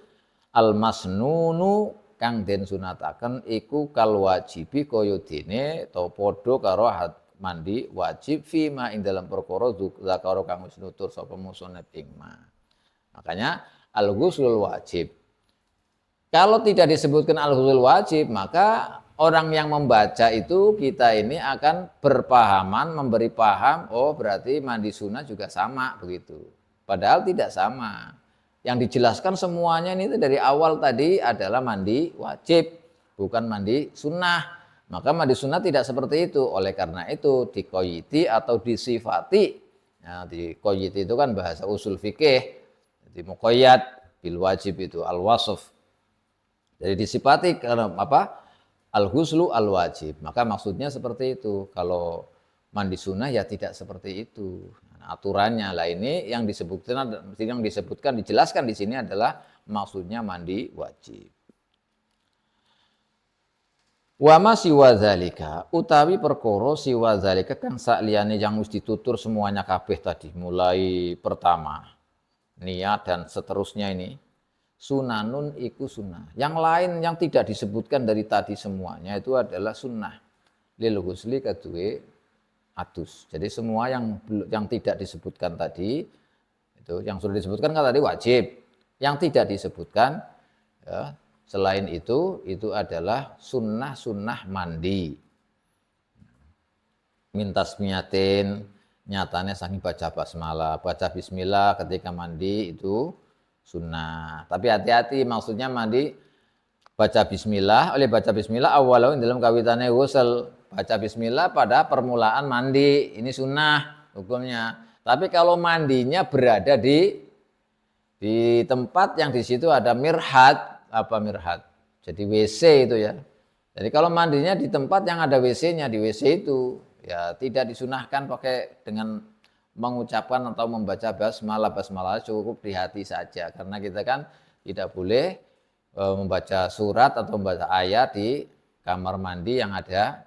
al masnunu kang den sunataken iku kal wajibi kaya dene ta padha karo mandi wajib fima ing dalam perkara zakara kang wis nutur sapa musannaf ing ma. Makanya al ghuslul wajib. Kalau tidak disebutkan al ghuslul wajib, maka orang yang membaca itu kita ini akan berpahaman, memberi paham, oh berarti mandi sunnah juga sama begitu. Padahal tidak sama. Yang dijelaskan semuanya ini dari awal tadi adalah mandi wajib, bukan mandi sunnah. Maka mandi sunnah tidak seperti itu. Oleh karena itu dikoyiti atau disifati. Nah, dikoyiti itu kan bahasa usul fikih. Jadi muqayyad bil wajib itu al-wasf. Jadi disifati karena apa? Al-ghuslu al-wajib. Maka maksudnya seperti itu. Kalau mandi sunnah ya tidak seperti itu. Aturannya lah ini yang disebutkan dijelaskan di sini adalah maksudnya mandi wajib. Wa ma siwa zalika utawi perkara siwa zalika kang sakliyane yang wis ditutur semuanya kabeh tadi, mulai pertama niat dan seterusnya ini sunanun iku sunnah. Yang lain yang tidak disebutkan dari tadi semuanya itu adalah sunnah lil ghusli kadue adus. Jadi semua yang tidak disebutkan tadi itu, yang sudah disebutkan kan tadi wajib. Yang tidak disebutkan ya, selain itu adalah sunnah-sunnah mandi. min tasmiyatin, nyatanya saking baca basmalah. Baca bismillah ketika mandi itu sunnah. Tapi hati-hati, maksudnya mandi baca bismillah, oleh baca bismillah awalnya dalam kawitannya ghusl. Baca bismillah pada permulaan mandi, ini sunnah hukumnya. Tapi kalau mandinya berada di tempat yang di situ ada mirhat, apa mirhat? Jadi WC itu ya. Jadi kalau mandinya di tempat yang ada WC-nya, di WC itu ya tidak disunahkan pakai dengan mengucapkan atau membaca basmalah cukup di hati saja, karena kita kan tidak boleh membaca surat atau membaca ayat di kamar mandi yang ada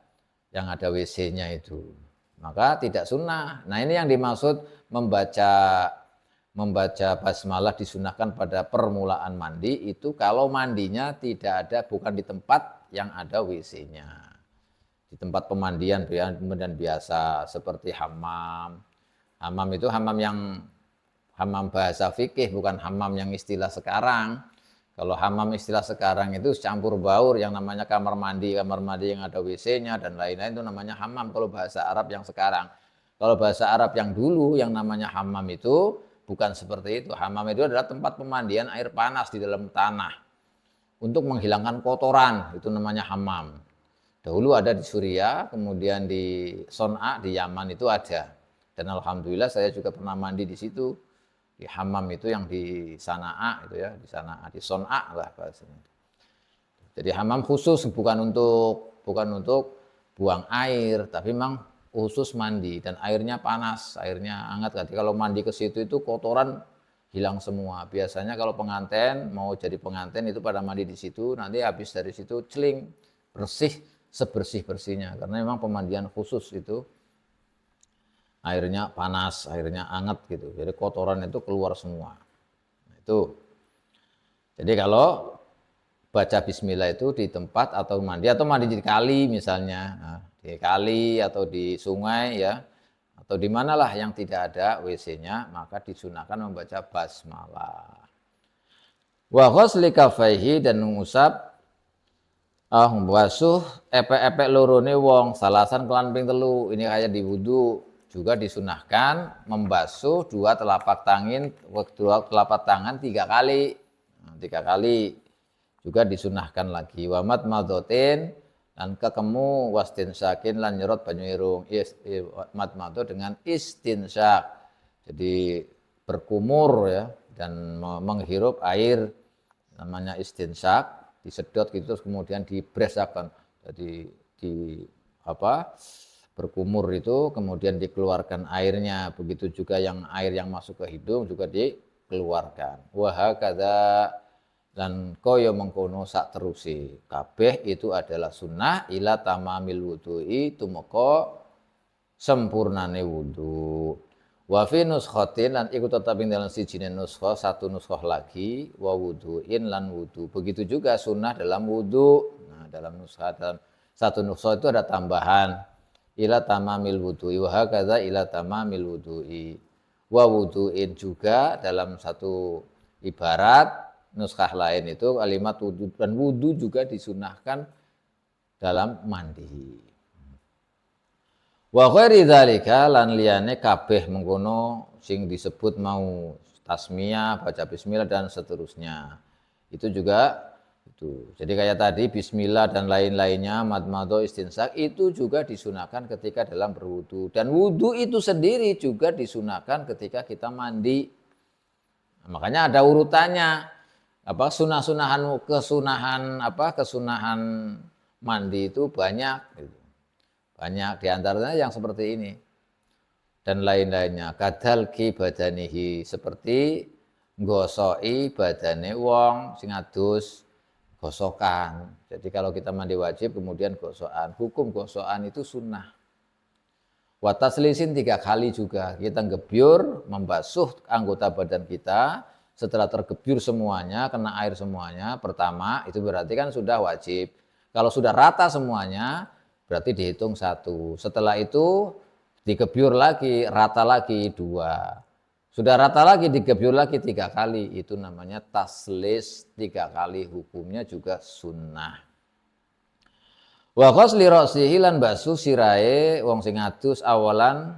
WC-nya itu, maka tidak sunnah. Nah ini yang dimaksud membaca basmalah disunahkan pada permulaan mandi itu kalau mandinya tidak ada, bukan di tempat yang ada WC-nya, di tempat pemandian biasa seperti hammam. Hammam itu hammam bahasa fikih, bukan hammam yang istilah sekarang. Kalau hammam istilah sekarang itu campur baur, yang namanya kamar mandi yang ada WC-nya dan lain-lain itu namanya hammam kalau bahasa Arab yang sekarang. Kalau bahasa Arab yang dulu yang namanya hammam itu bukan seperti itu. Hammam itu adalah tempat pemandian air panas di dalam tanah untuk menghilangkan kotoran, itu namanya hammam. Dahulu ada di Suriah, kemudian di Son'a di Yaman itu ada. Dan alhamdulillah saya juga pernah mandi di situ, di hammam itu yang di Sana'a itu ya, di Sana'a, di Son'a lah bahasanya. Jadi hammam khusus bukan untuk buang air, tapi memang khusus mandi dan airnya panas, airnya hangat. Jadi kalau mandi ke situ itu kotoran hilang semua. Biasanya kalau pengantin mau jadi pengantin itu pada mandi di situ, nanti habis dari situ celing, bersih sebersih-bersihnya, karena memang pemandian khusus itu airnya panas, airnya hangat gitu. Jadi kotoran itu keluar semua. Nah, itu. Jadi kalau baca bismillah itu di tempat atau mandi di kali misalnya, nah, di kali atau di sungai ya, atau di manalah yang tidak ada WC-nya, maka disunahkan membaca basmalah. Wa ghusli kafaihi, dan mengusap basuh epek-epek lorone wong salasan kelan ping telu. Ini kayak di wudu juga disunahkan membasuh dua telapak tangan 3 kali. Nah, 3 kali juga disunahkan lagi. Wamat madotin, dan kekemu wastinsakin lan nyerot banyu irung. Matmado dengan istinsyak, jadi berkumur ya, dan menghirup air, namanya istinsyak, disedot gitu terus kemudian dibresakan, jadi berkumur itu kemudian dikeluarkan airnya. Begitu juga yang air yang masuk ke hidung juga dikeluarkan. Wahakadha, dan kaya mengkono sak terusi kabeh itu adalah sunnah ila tamamil wudu'i, tumeka sempurnane wudu. Wa fi nuskhatin, lan iku tetep ing dalam sijine nuskha, satu nuskha lagi, wa wudu'in lan wudu. Begitu juga sunnah dalam wudu. Nah, dalam satu nuskha itu ada tambahan ila tamamil wudu'i, wa hakadza ila tamamil wudu'i. Wa wudu'in juga dalam satu ibarat nuskah lain itu kalimat wudu, dan wudu juga disunahkan dalam mandi. Wa ghairi dzalika, lan liyane kabeh mengkono sing disebut mau tasmiyah, baca bismillah dan seterusnya. Itu juga itu. Jadi kayak tadi bismillah dan lain-lainnya, madmadho, istinsak itu juga disunahkan ketika dalam berwudu, dan wudu itu sendiri juga disunahkan ketika kita mandi. Nah, makanya ada urutannya. Kesunahan mandi itu banyak gitu. Banyak diantaranya yang seperti ini dan lain-lainnya. Kadhalki badanihi, seperti nggosoki badane wong sing adus, gosokan. Jadi kalau kita mandi wajib kemudian gosokan, hukum gosokan itu sunnah. Wa taslisin 3 kali juga, kita gebyur membasuh anggota badan kita. Setelah tergebyur semuanya, kena air semuanya, pertama itu berarti kan sudah wajib. Kalau sudah rata semuanya, berarti dihitung 1. Setelah itu digebyur lagi, rata lagi 2. Sudah rata lagi, digebyur lagi 3 kali. Itu namanya taslis 3 kali, hukumnya juga sunnah. Wa ghusli ra'sihi lan basu sirahe wong sing adus awalan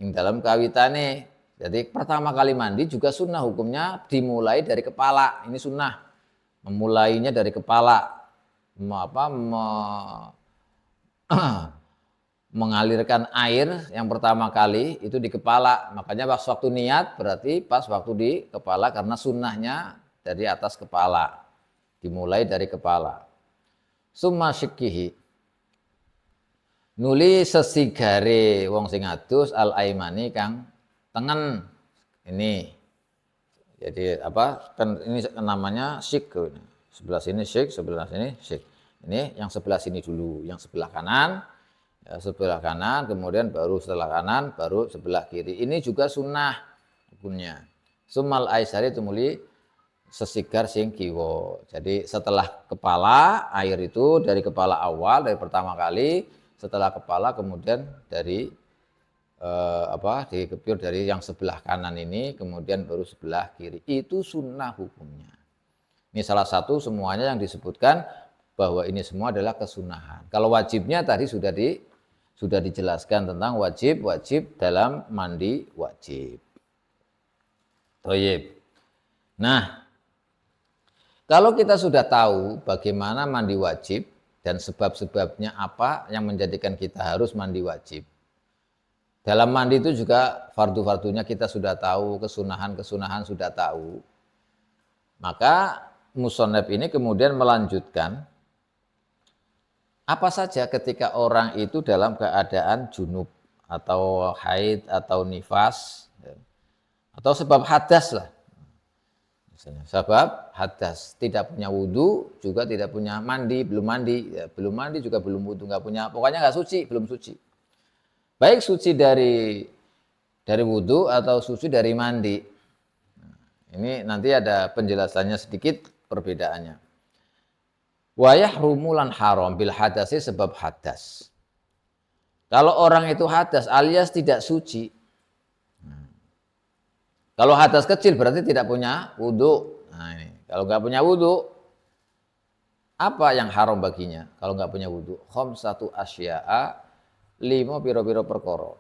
ing dalam kawitane. Jadi pertama kali mandi juga sunnah hukumnya dimulai dari kepala. Ini sunnah. Memulainya dari kepala. Mengalirkan air yang pertama kali itu di kepala. Makanya pas waktu niat berarti pas waktu di kepala karena sunnahnya dari atas kepala. Dimulai dari kepala. Summa syikkihi. Nuli sesigare wong sing adus al aimani kang tengen ini. Jadi apa? Kan ini namanya syik. Sebelah sini syik, sebelah sini syik. Ini yang sebelah sini dulu, yang sebelah kanan. Ya, sebelah kanan, kemudian baru setelah kanan, baru sebelah kiri. Ini juga sunnah hukumnya. Sumal aisari tumuli sesigar sing kiwo. Jadi setelah kepala, air itu dari kepala awal, dari pertama kali, setelah kepala kemudian dari dikepir dari yang sebelah kanan ini, kemudian baru sebelah kiri. Itu sunnah hukumnya. Ini salah satu semuanya yang disebutkan bahwa ini semua adalah kesunahan. Kalau wajibnya tadi sudah dijelaskan tentang wajib dalam mandi wajib. Thayyib. Nah, kalau kita sudah tahu bagaimana mandi wajib dan sebab-sebabnya apa yang menjadikan kita harus mandi wajib. Dalam mandi itu juga fardu-fardunya kita sudah tahu, kesunahan-kesunahan sudah tahu. Maka musannaf ini kemudian melanjutkan apa saja ketika orang itu dalam keadaan junub atau haid atau nifas atau sebab hadas lah. Misalnya, sebab hadas, tidak punya wudhu, juga tidak punya mandi, belum mandi, ya, belum mandi juga belum wudhu, nggak punya, pokoknya nggak suci, belum suci. Baik suci dari wudhu atau suci dari mandi. Nah, ini nanti ada penjelasannya sedikit perbedaannya. Wa yahrumu lan haram bil hadasi sebab hadas. Kalau orang itu hadas alias tidak suci. Kalau hadas kecil berarti tidak punya wudhu. Nah ini, kalau nggak punya wudhu, apa yang haram baginya? Kalau nggak punya wudhu, khamsatu asya'a, 5 piro-piro perkara.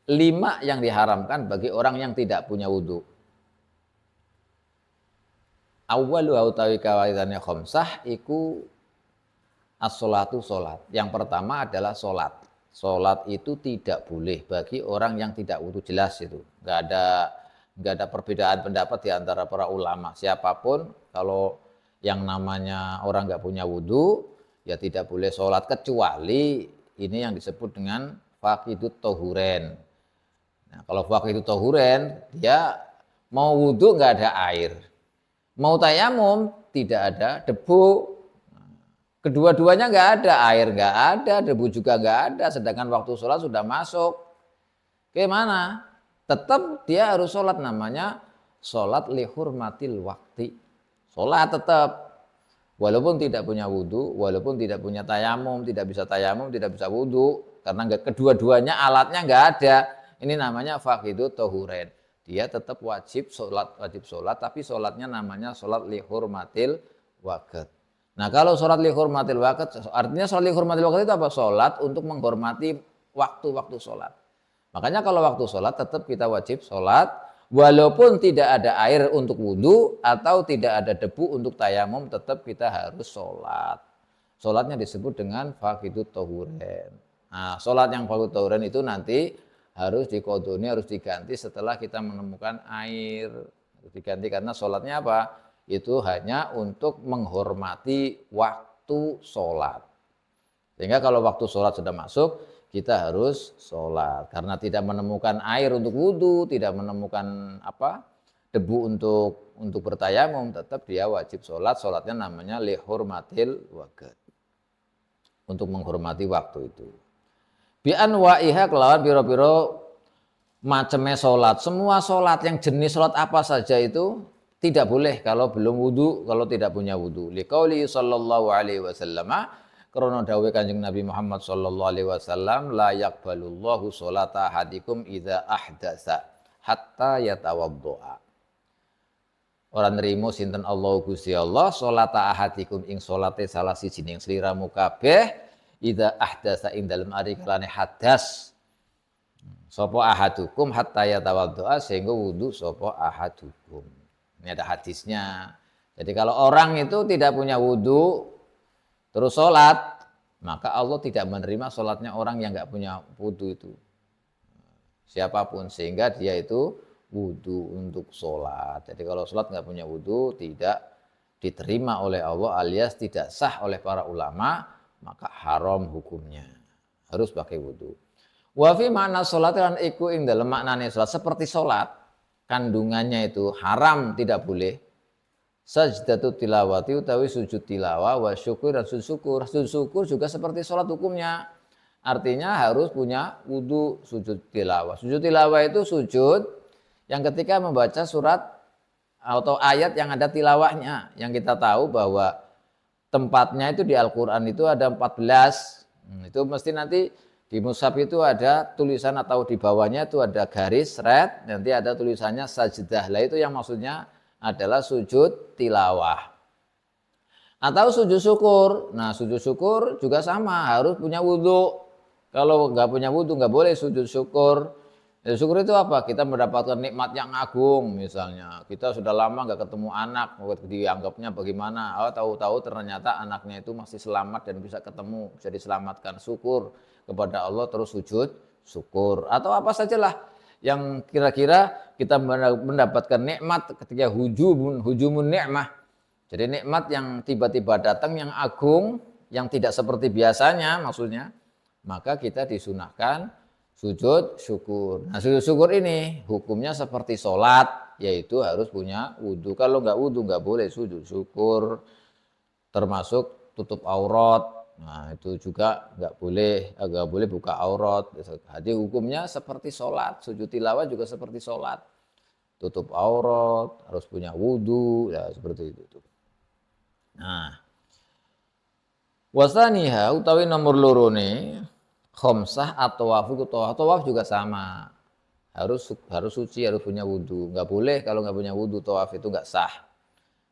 5 yang diharamkan bagi orang yang tidak punya wudhu. Awwalu utawi kawaitane khamsah iku as-sholatu sholat. Yang pertama adalah sholat. Sholat itu tidak boleh bagi orang yang tidak wudhu, jelas itu. Nggak ada perbedaan pendapat di antara para ulama. Siapapun kalau yang namanya orang nggak punya wudhu, ya tidak boleh sholat kecuali ini yang disebut dengan faqidut tohuren. Nah, kalau faqidut tohuren, dia mau wudhu nggak ada air, mau tayamum tidak ada debu, kedua-duanya nggak ada, air nggak ada, debu juga nggak ada, sedangkan waktu sholat sudah masuk. Gimana? Tetap dia harus sholat, namanya sholat lihurmatil wakti. Sholat tetap. Walaupun tidak punya wudhu, walaupun tidak punya tayamum, tidak bisa wudhu, karena kedua-duanya alatnya nggak ada. Ini namanya faqidut tohuren. Dia tetap wajib sholat, tapi sholatnya namanya sholat lihurmatil waqt. Nah kalau sholat lihurmatil waqt, artinya sholat lihurmatil waqt itu apa? Sholat untuk menghormati waktu-waktu sholat. Makanya kalau waktu sholat tetap kita wajib sholat, walaupun tidak ada air untuk wudhu atau tidak ada debu untuk tayamum, tetap kita harus sholat. Sholatnya disebut dengan faqidut tohuren. Nah, sholat yang faqidut tohuren itu nanti harus dikodoni, harus diganti setelah kita menemukan air. Harus diganti karena sholatnya apa? Itu hanya untuk menghormati waktu sholat. Sehingga kalau waktu sholat sudah masuk, kita harus sholat karena tidak menemukan air untuk wudhu, tidak menemukan debu untuk bertayamum, tetap dia wajib sholat. Sholatnya namanya lihurmatil waqt, untuk menghormati waktu itu. Bi anwa'iha kelawan piro-piro macamnya sholat. Semua sholat yang jenis sholat apa saja itu tidak boleh kalau belum wudhu, kalau tidak punya wudhu. Liqauli sallallahu alaihi wasallam, karena dawuh Kanjeng Nabi Muhammad sallallahu alaihi wasallam, la yaqbalullahu sholata ahadikum idza ahdasa hatta yatawaddoa. Ora nrimo sinten Allah Gusti Allah sholata ahadikum ing salate salah siji ning sliramu kabeh idza ahdatsa ing dalem ari kalane hadas sapa ahadukum hatta yatawaddoa sehingga wudu sapa ahadukum. Ini ada hadisnya. Jadi kalau orang itu tidak punya wudu terus sholat, maka Allah tidak menerima sholatnya orang yang nggak punya wudu itu. Siapapun, sehingga dia itu wudu untuk sholat. Jadi kalau sholat nggak punya wudu tidak diterima oleh Allah alias tidak sah oleh para ulama, maka haram hukumnya. Harus pakai wudu. Wa fi makna sholat lan iku ing dalem maknane sholat seperti sholat, kandungannya itu haram tidak boleh. Sajdatu tilawati utawi sujud tilawah wa syukur dan sujud syukur. Sujud syukur juga seperti sholat hukumnya. Artinya harus punya wudu sujud tilawah. Sujud tilawah itu sujud yang ketika membaca surat atau ayat yang ada tilawahnya. Yang kita tahu bahwa tempatnya itu di Al-Quran itu ada 14. Itu mesti nanti di mushaf itu ada tulisan atau di bawahnya itu ada garis red. Nanti ada tulisannya sajdah. Lah itu yang maksudnya adalah sujud tilawah atau sujud syukur. Nah sujud syukur juga sama, harus punya wudhu. Kalau nggak punya wudhu nggak boleh sujud syukur. Syukur itu apa? Kita mendapatkan nikmat yang agung. Misalnya kita sudah lama nggak ketemu anak, dianggapnya bagaimana? Tahu-tahu ternyata anaknya itu masih selamat dan bisa ketemu, bisa diselamatkan. Syukur kepada Allah terus sujud syukur. Atau apa sajalah yang kira-kira kita mendapatkan nikmat ketika hujumun nikmah. Jadi nikmat yang tiba-tiba datang yang agung, yang tidak seperti biasanya maksudnya, maka kita disunahkan sujud syukur. Nah sujud syukur ini hukumnya seperti sholat, yaitu harus punya wudhu. Kalau nggak wudhu nggak boleh sujud syukur, termasuk tutup aurat. Nah itu juga nggak boleh buka aurat. Jadi hukumnya seperti sholat, sujud tilawah juga seperti sholat, tutup aurat, harus punya wudhu, ya seperti itu. Nah, wasaniha utawi nomor loro nih, khomsah atau tawaf juga sama, harus suci, harus punya wudhu. Nggak boleh kalau nggak punya wudhu tawaf itu nggak sah.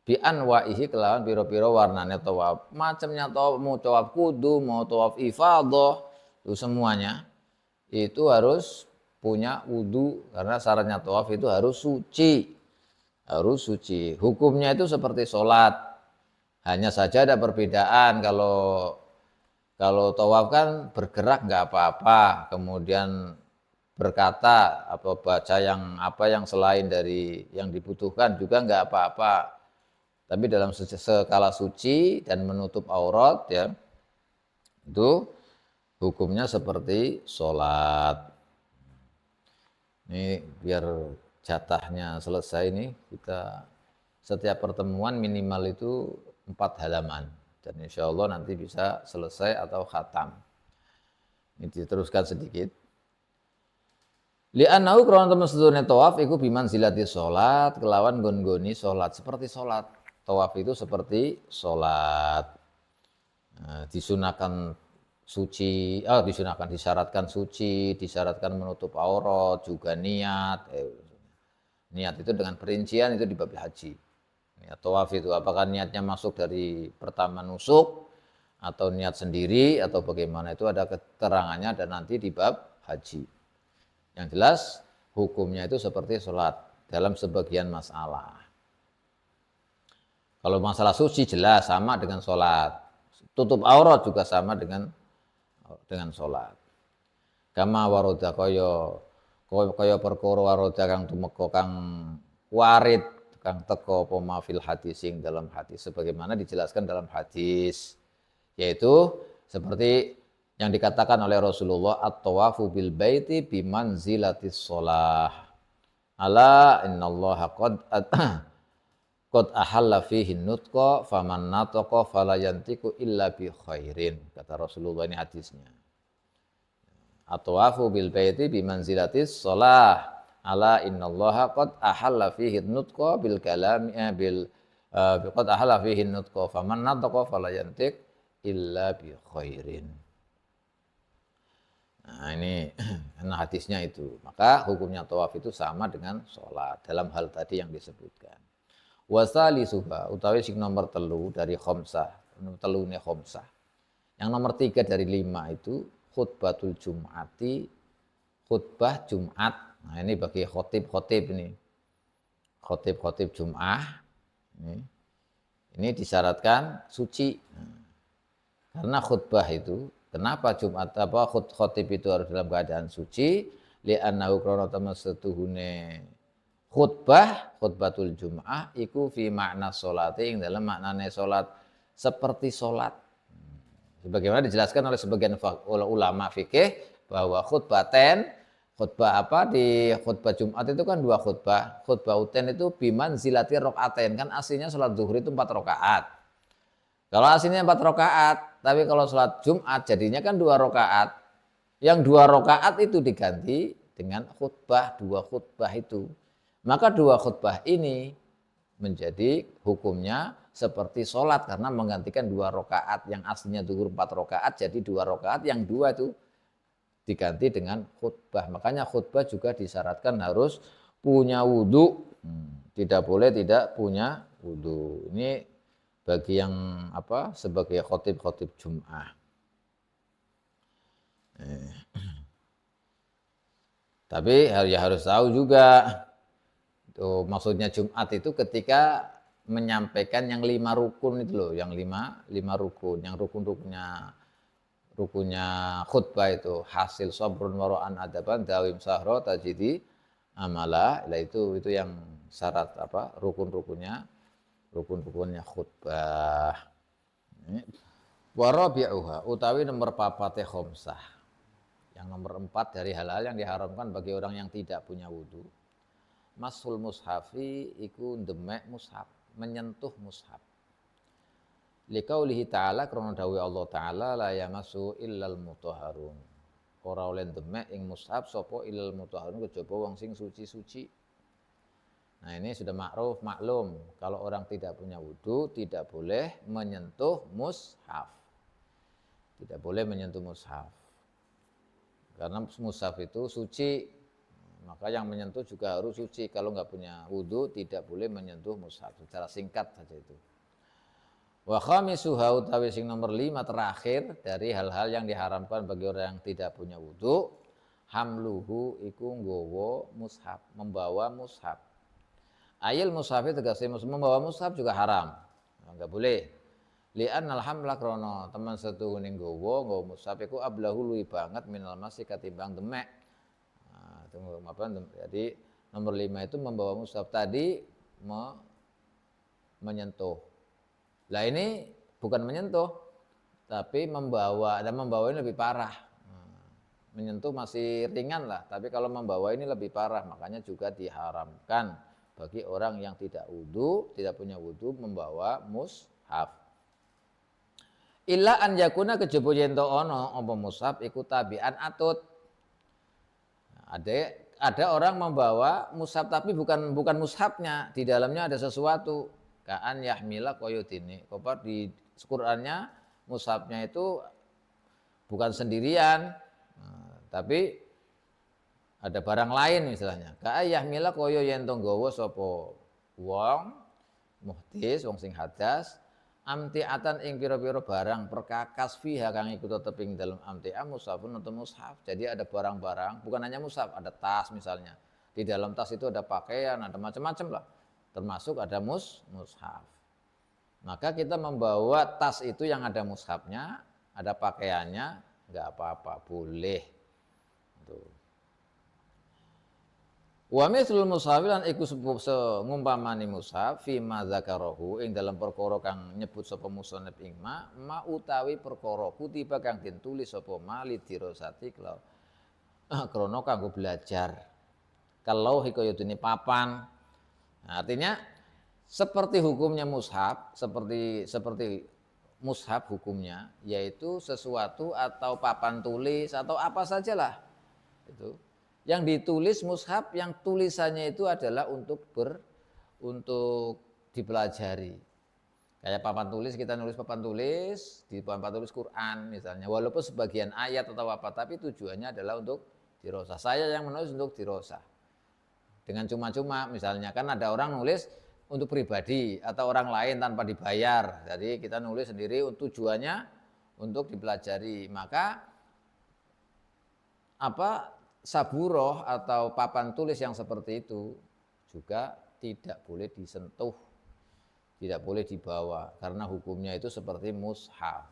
Bi anwaihi kelawan piro-piro warnane tawaf. Macamnya tawaf, mau tawaf kudu, mau tawaf ifadah, itu semuanya itu harus punya wudu karena syaratnya tawaf itu harus suci. Harus suci. Hukumnya itu seperti sholat. Hanya saja ada perbedaan, kalau tawaf kan bergerak nggak apa-apa, kemudian berkata atau baca yang selain dari yang dibutuhkan juga nggak apa-apa. Tapi dalam skala suci dan menutup aurat ya, itu hukumnya seperti sholat. Ini biar jatahnya selesai nih, kita setiap pertemuan minimal itu 4 halaman. Dan insya Allah nanti bisa selesai atau khatam. Ini diteruskan sedikit. Li'annahu krana temen sedurunge tawaf iku biman zilati sholat, kelawan gon-goni sholat, seperti sholat. Tawaf itu seperti sholat. Disunahkan suci, disyaratkan suci, disyaratkan menutup aurat, juga niat. Niat itu dengan perincian itu di bab haji. Niat tawaf itu apakah niatnya masuk dari pertama nusuk atau niat sendiri atau bagaimana, itu ada keterangannya dan nanti di bab haji. Yang jelas hukumnya itu seperti sholat dalam sebagian masalah. Kalau masalah suci jelas sama dengan sholat. Tutup aurat juga sama dengan sholat. Kama waroda kaya perkara waroda kang tumeka kang warid kang teka apa fil hadis sing dalam hadis, sebagaimana dijelaskan dalam hadis, yaitu seperti yang dikatakan oleh Rasulullah, at-tawafu bil baiti bimanzilatis shalah. Ala innallaha qad ahalla fihi nutqa faman nataqa fala yantiqu illa bi khairin, kata Rasulullah. Ini hadisnya. At-tawafu bil baiti bi manzilatis shalah ala innallaha qad ahalla fihi nutqa bil kalami qad ahalla fihi nutqa faman nataqa fala yantiq illa bi khairin. Nah ini hadisnya itu. Maka hukumnya tawaf itu sama dengan sholat dalam hal tadi yang disebutkan. Wasali suha utawi sing nomor telu dari khomsah, telune khomsah. Yang nomor 3 dari 5 itu khutbatul Jum'ati, khutbah Jumat. Nah ini bagi khotib-khotib ini. Khotib-khotib Jum'ah. Ini disyaratkan suci. Karena khutbah itu, kenapa Jumat khotib itu harus dalam keadaan suci? Li'annahu krana temen setuhune khutbatul Jum'ah iku fi makna sholati, ing dalam maknane salat seperti salat. Sebagaimana dijelaskan oleh sebagian ulama fikih bahwa khutbah di khutbah Jumat itu kan 2 khutbah. Khutbah uten itu biman zilati rokaaten, kan aslinya sholat zuhur itu 4 rakaat. Kalau aslinya 4 rakaat, tapi kalau sholat Jumat jadinya kan 2 rakaat. Yang 2 rakaat itu diganti dengan khutbah, 2 khutbah itu. Maka 2 khutbah ini menjadi hukumnya seperti sholat karena menggantikan 2 rakaat yang aslinya zuhur 4 rakaat jadi 2 rakaat, yang 2 itu diganti dengan khutbah. Makanya khutbah juga disyaratkan harus punya wudhu, tidak boleh tidak punya wudhu. Ini bagi yang sebagai khotib Jum'ah. Tapi ya harus tahu juga itu maksudnya Jumat itu ketika menyampaikan yang 5 rukun itu loh, yang 5 rukun, yang rukunnya khutbah itu hasil sabrun wara'an adaban dawim sahro tajidi amala. Itu yang syarat rukunnya khutbah. Warabi'uha utawi nomor 4 khomsah. Yang nomor 4 dari hal-hal yang diharamkan bagi orang yang tidak punya wudu. Masul mushafi iku ndemek mushaf, menyentuh mushaf. Liqaulihi ta'ala krana dawuh Allah taala la yamassu illal mutahharun. Ora oleh ndemek ing mushaf sapa illal mutahharun kejaba wong sing suci-suci. Nah, ini sudah maklum kalau orang tidak punya wudu tidak boleh menyentuh mushaf. Tidak boleh menyentuh mushaf. Karena mushaf itu suci. Maka yang menyentuh juga harus suci. Kalau nggak punya wudu tidak boleh menyentuh mushaf. Secara singkat saja itu. Wa khamisuha utawi sing nomor 5 terakhir dari hal-hal yang diharamkan bagi orang yang tidak punya wudu, hamluhu iku nggawa mushaf, membawa mushaf. Ayil mushaf tegese membawa mushaf juga haram. Enggak boleh. Li'annal hamla krana teman setuhune nggawa mushaf iku ablahu luwih banget minal masih katimbang demek. Jadi nomor 5 itu membawa mushaf, tadi menyentuh. Lah ini bukan menyentuh, tapi membawa, dan membawa ini lebih parah. Menyentuh masih ringan lah, tapi kalau membawa ini lebih parah, makanya juga diharamkan bagi orang yang tidak punya wudu membawa mushaf. Illa an yakuna kejaba yen to ana apa mushaf iku tabian atut. Ada orang membawa mushaf tapi bukan mushafnya, di dalamnya ada sesuatu. Kaan yahmila koyotini. Kopar di Qur'annya mushafnya itu bukan sendirian, tapi ada barang lain misalnya. Kaan yahmila koyo yen to nggawa sapa wong muhdis, wong sing hadas, amtiatan ing pira-pira barang perkakas fiha kang iku tetep ing dalem amtia mushafun atau mushaf. Jadi ada barang-barang, bukan hanya mushaf, ada tas misalnya. Di dalam tas itu ada pakaian, ada macam-macam lah. Termasuk ada mushaf. Maka kita membawa tas itu yang ada mushafnya, ada pakaiannya, enggak apa-apa, boleh. Tuh. Wa mithlul mushaf lan iku ngumpamani mushaf fi ma zakarahu ing dalam perkara kang nyebut sapa musannif ing ma utawi perkara kutiba kang den tulis sapa ma lidirosati krana kanggo belajar. Kalau hikayatune papan. Nah, artinya seperti hukumnya mushaf, seperti mushaf hukumnya yaitu sesuatu atau papan tulis atau apa sajalah itu. Yang ditulis mushaf, yang tulisannya itu adalah untuk dipelajari. Kayak papan tulis, kita nulis papan tulis, di papan tulis Quran misalnya. Walaupun sebagian ayat atau apa, tapi tujuannya adalah untuk dirosah. Saya yang menulis untuk dirosah. Dengan cuma-cuma misalnya, kan ada orang nulis untuk pribadi atau orang lain tanpa dibayar. Jadi kita nulis sendiri tujuannya untuk dipelajari. Maka saburoh atau papan tulis yang seperti itu juga tidak boleh disentuh, tidak boleh dibawa karena hukumnya itu seperti mushaf.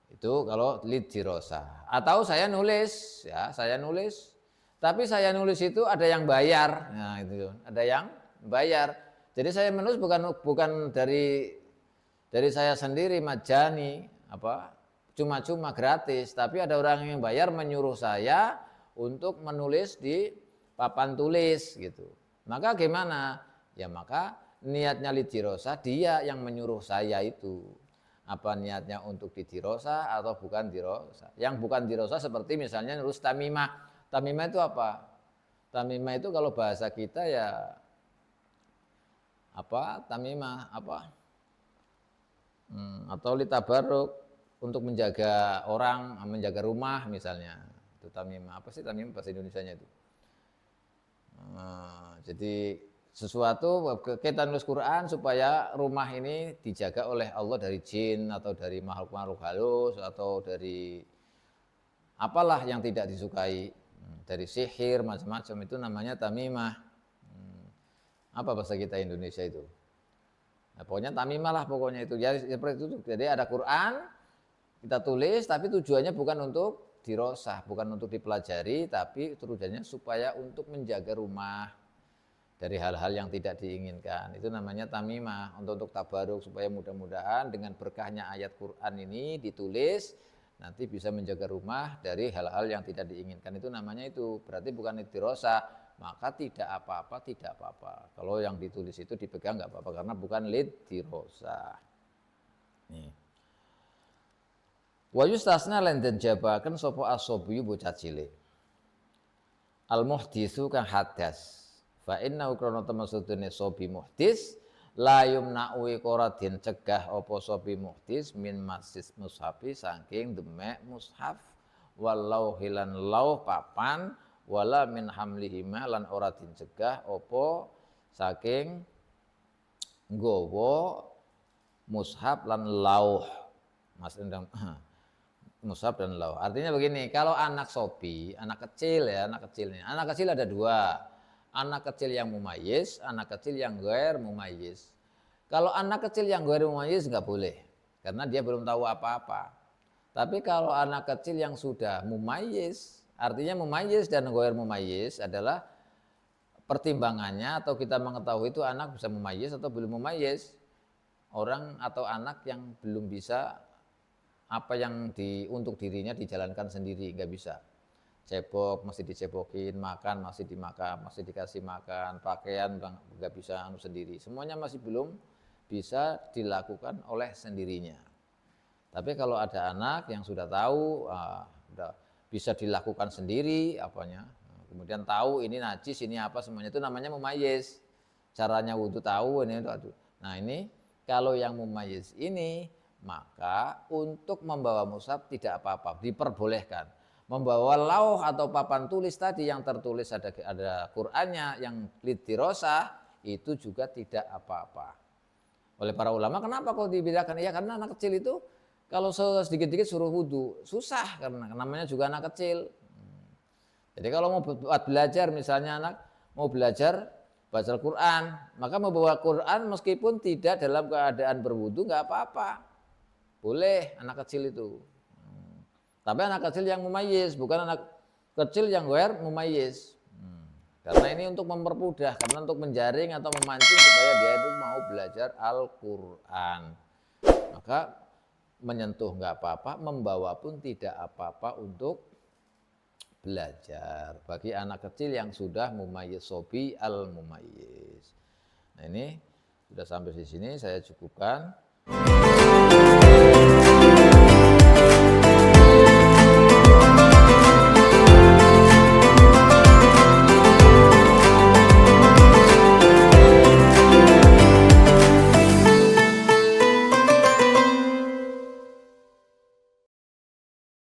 Itu kalau lidirosah. Atau saya nulis, tapi saya nulis itu ada yang bayar. Nah, itu ada yang bayar. Jadi saya menulis bukan dari saya sendiri majani, cuma-cuma gratis, tapi ada orang yang bayar menyuruh saya untuk menulis di papan tulis gitu. Maka gimana? Ya maka niatnya lidirosah, dia yang menyuruh saya itu. Apa niatnya untuk didirosah atau bukan dirosah? Yang bukan dirosah seperti misalnya nulis tamimah. Tamimah itu apa? Tamimah itu kalau bahasa kita ya tamimah atau litabaruk untuk menjaga orang, menjaga rumah misalnya. Itu tamimah. Apa sih tamimah bahasa Indonesianya itu? Jadi sesuatu kita nulis Quran supaya rumah ini dijaga oleh Allah dari jin atau dari makhluk-makhluk halus atau dari apalah yang tidak disukai, dari sihir macam-macam, itu namanya tamimah. Apa bahasa kita Indonesia itu? Nah, pokoknya tamimah lah pokoknya itu. Ya seperti itu. Jadi ada Quran kita tulis tapi tujuannya bukan untuk dirosah, bukan untuk dipelajari, tapi tujuannya supaya untuk menjaga rumah dari hal-hal yang tidak diinginkan. Itu namanya tamimah, untuk tabaruk supaya mudah-mudahan dengan berkahnya ayat Quran ini ditulis nanti bisa menjaga rumah dari hal-hal yang tidak diinginkan. Itu namanya itu. Berarti bukan lidirosah, maka tidak apa-apa. Kalau yang ditulis itu dipegang enggak apa-apa karena bukan lidirosah. Nih. Wa yustasna lan den jabaken sapa asobiyu bocah cilik. Al muhditsu kang hadas. Fa inna ukrana temasudune sobi muhdis la yumna'u ora den cegah apa sobi muhdis min masis mushafi saking demek mushaf walau hilan lauh papan wala min hamlihima lan ora den cegah apa saking nggawa mushaf lan lauh. Mas endang mushaf dan lauh. Artinya begini, kalau anak sobi, anak kecil nih. Anak kecil ada dua. Anak kecil yang mumayyiz, anak kecil yang ghair mumayyiz. Kalau anak kecil yang ghair mumayyiz enggak boleh karena dia belum tahu apa-apa. Tapi kalau anak kecil yang sudah mumayyiz, artinya mumayyiz dan ghair mumayyiz adalah pertimbangannya atau kita mengetahui itu anak bisa mumayyiz atau belum mumayyiz. Orang atau anak yang belum bisa apa yang untuk dirinya dijalankan sendiri, enggak bisa. Cebok masih dicebokin, makan masih dimakan, masih dikasih makan, pakaian enggak bisa sendiri. Semuanya masih belum bisa dilakukan oleh sendirinya. Tapi kalau ada anak yang sudah tahu, sudah bisa dilakukan sendiri kemudian tahu ini najis, ini apa semuanya, itu namanya mumayyiz. Caranya wudu tahu ini itu. Nah, ini kalau yang mumayyiz ini maka untuk membawa mushaf tidak apa-apa, diperbolehkan. Membawa lauh atau papan tulis tadi yang tertulis ada Qur'annya yang lidirosah itu juga tidak apa-apa. Oleh para ulama kenapa kok dibedakan? Ya karena anak kecil itu kalau sedikit-sedikit suruh wudu susah karena namanya juga anak kecil. Jadi kalau mau belajar misalnya anak mau belajar baca Al-Quran, maka membawa Quran meskipun tidak dalam keadaan berwudu nggak apa-apa. Boleh anak kecil itu. Tapi anak kecil yang mumayyiz, bukan anak kecil yang ghair mumayyiz. Karena ini untuk mempermudah, karena untuk menjaring atau memancing supaya dia itu mau belajar Al-Quran. Maka menyentuh nggak apa-apa, membawa pun tidak apa-apa untuk belajar. Bagi anak kecil yang sudah mumayyiz, sobi al-mumayyiz. Nah ini sudah sampai di sini, saya cukupkan.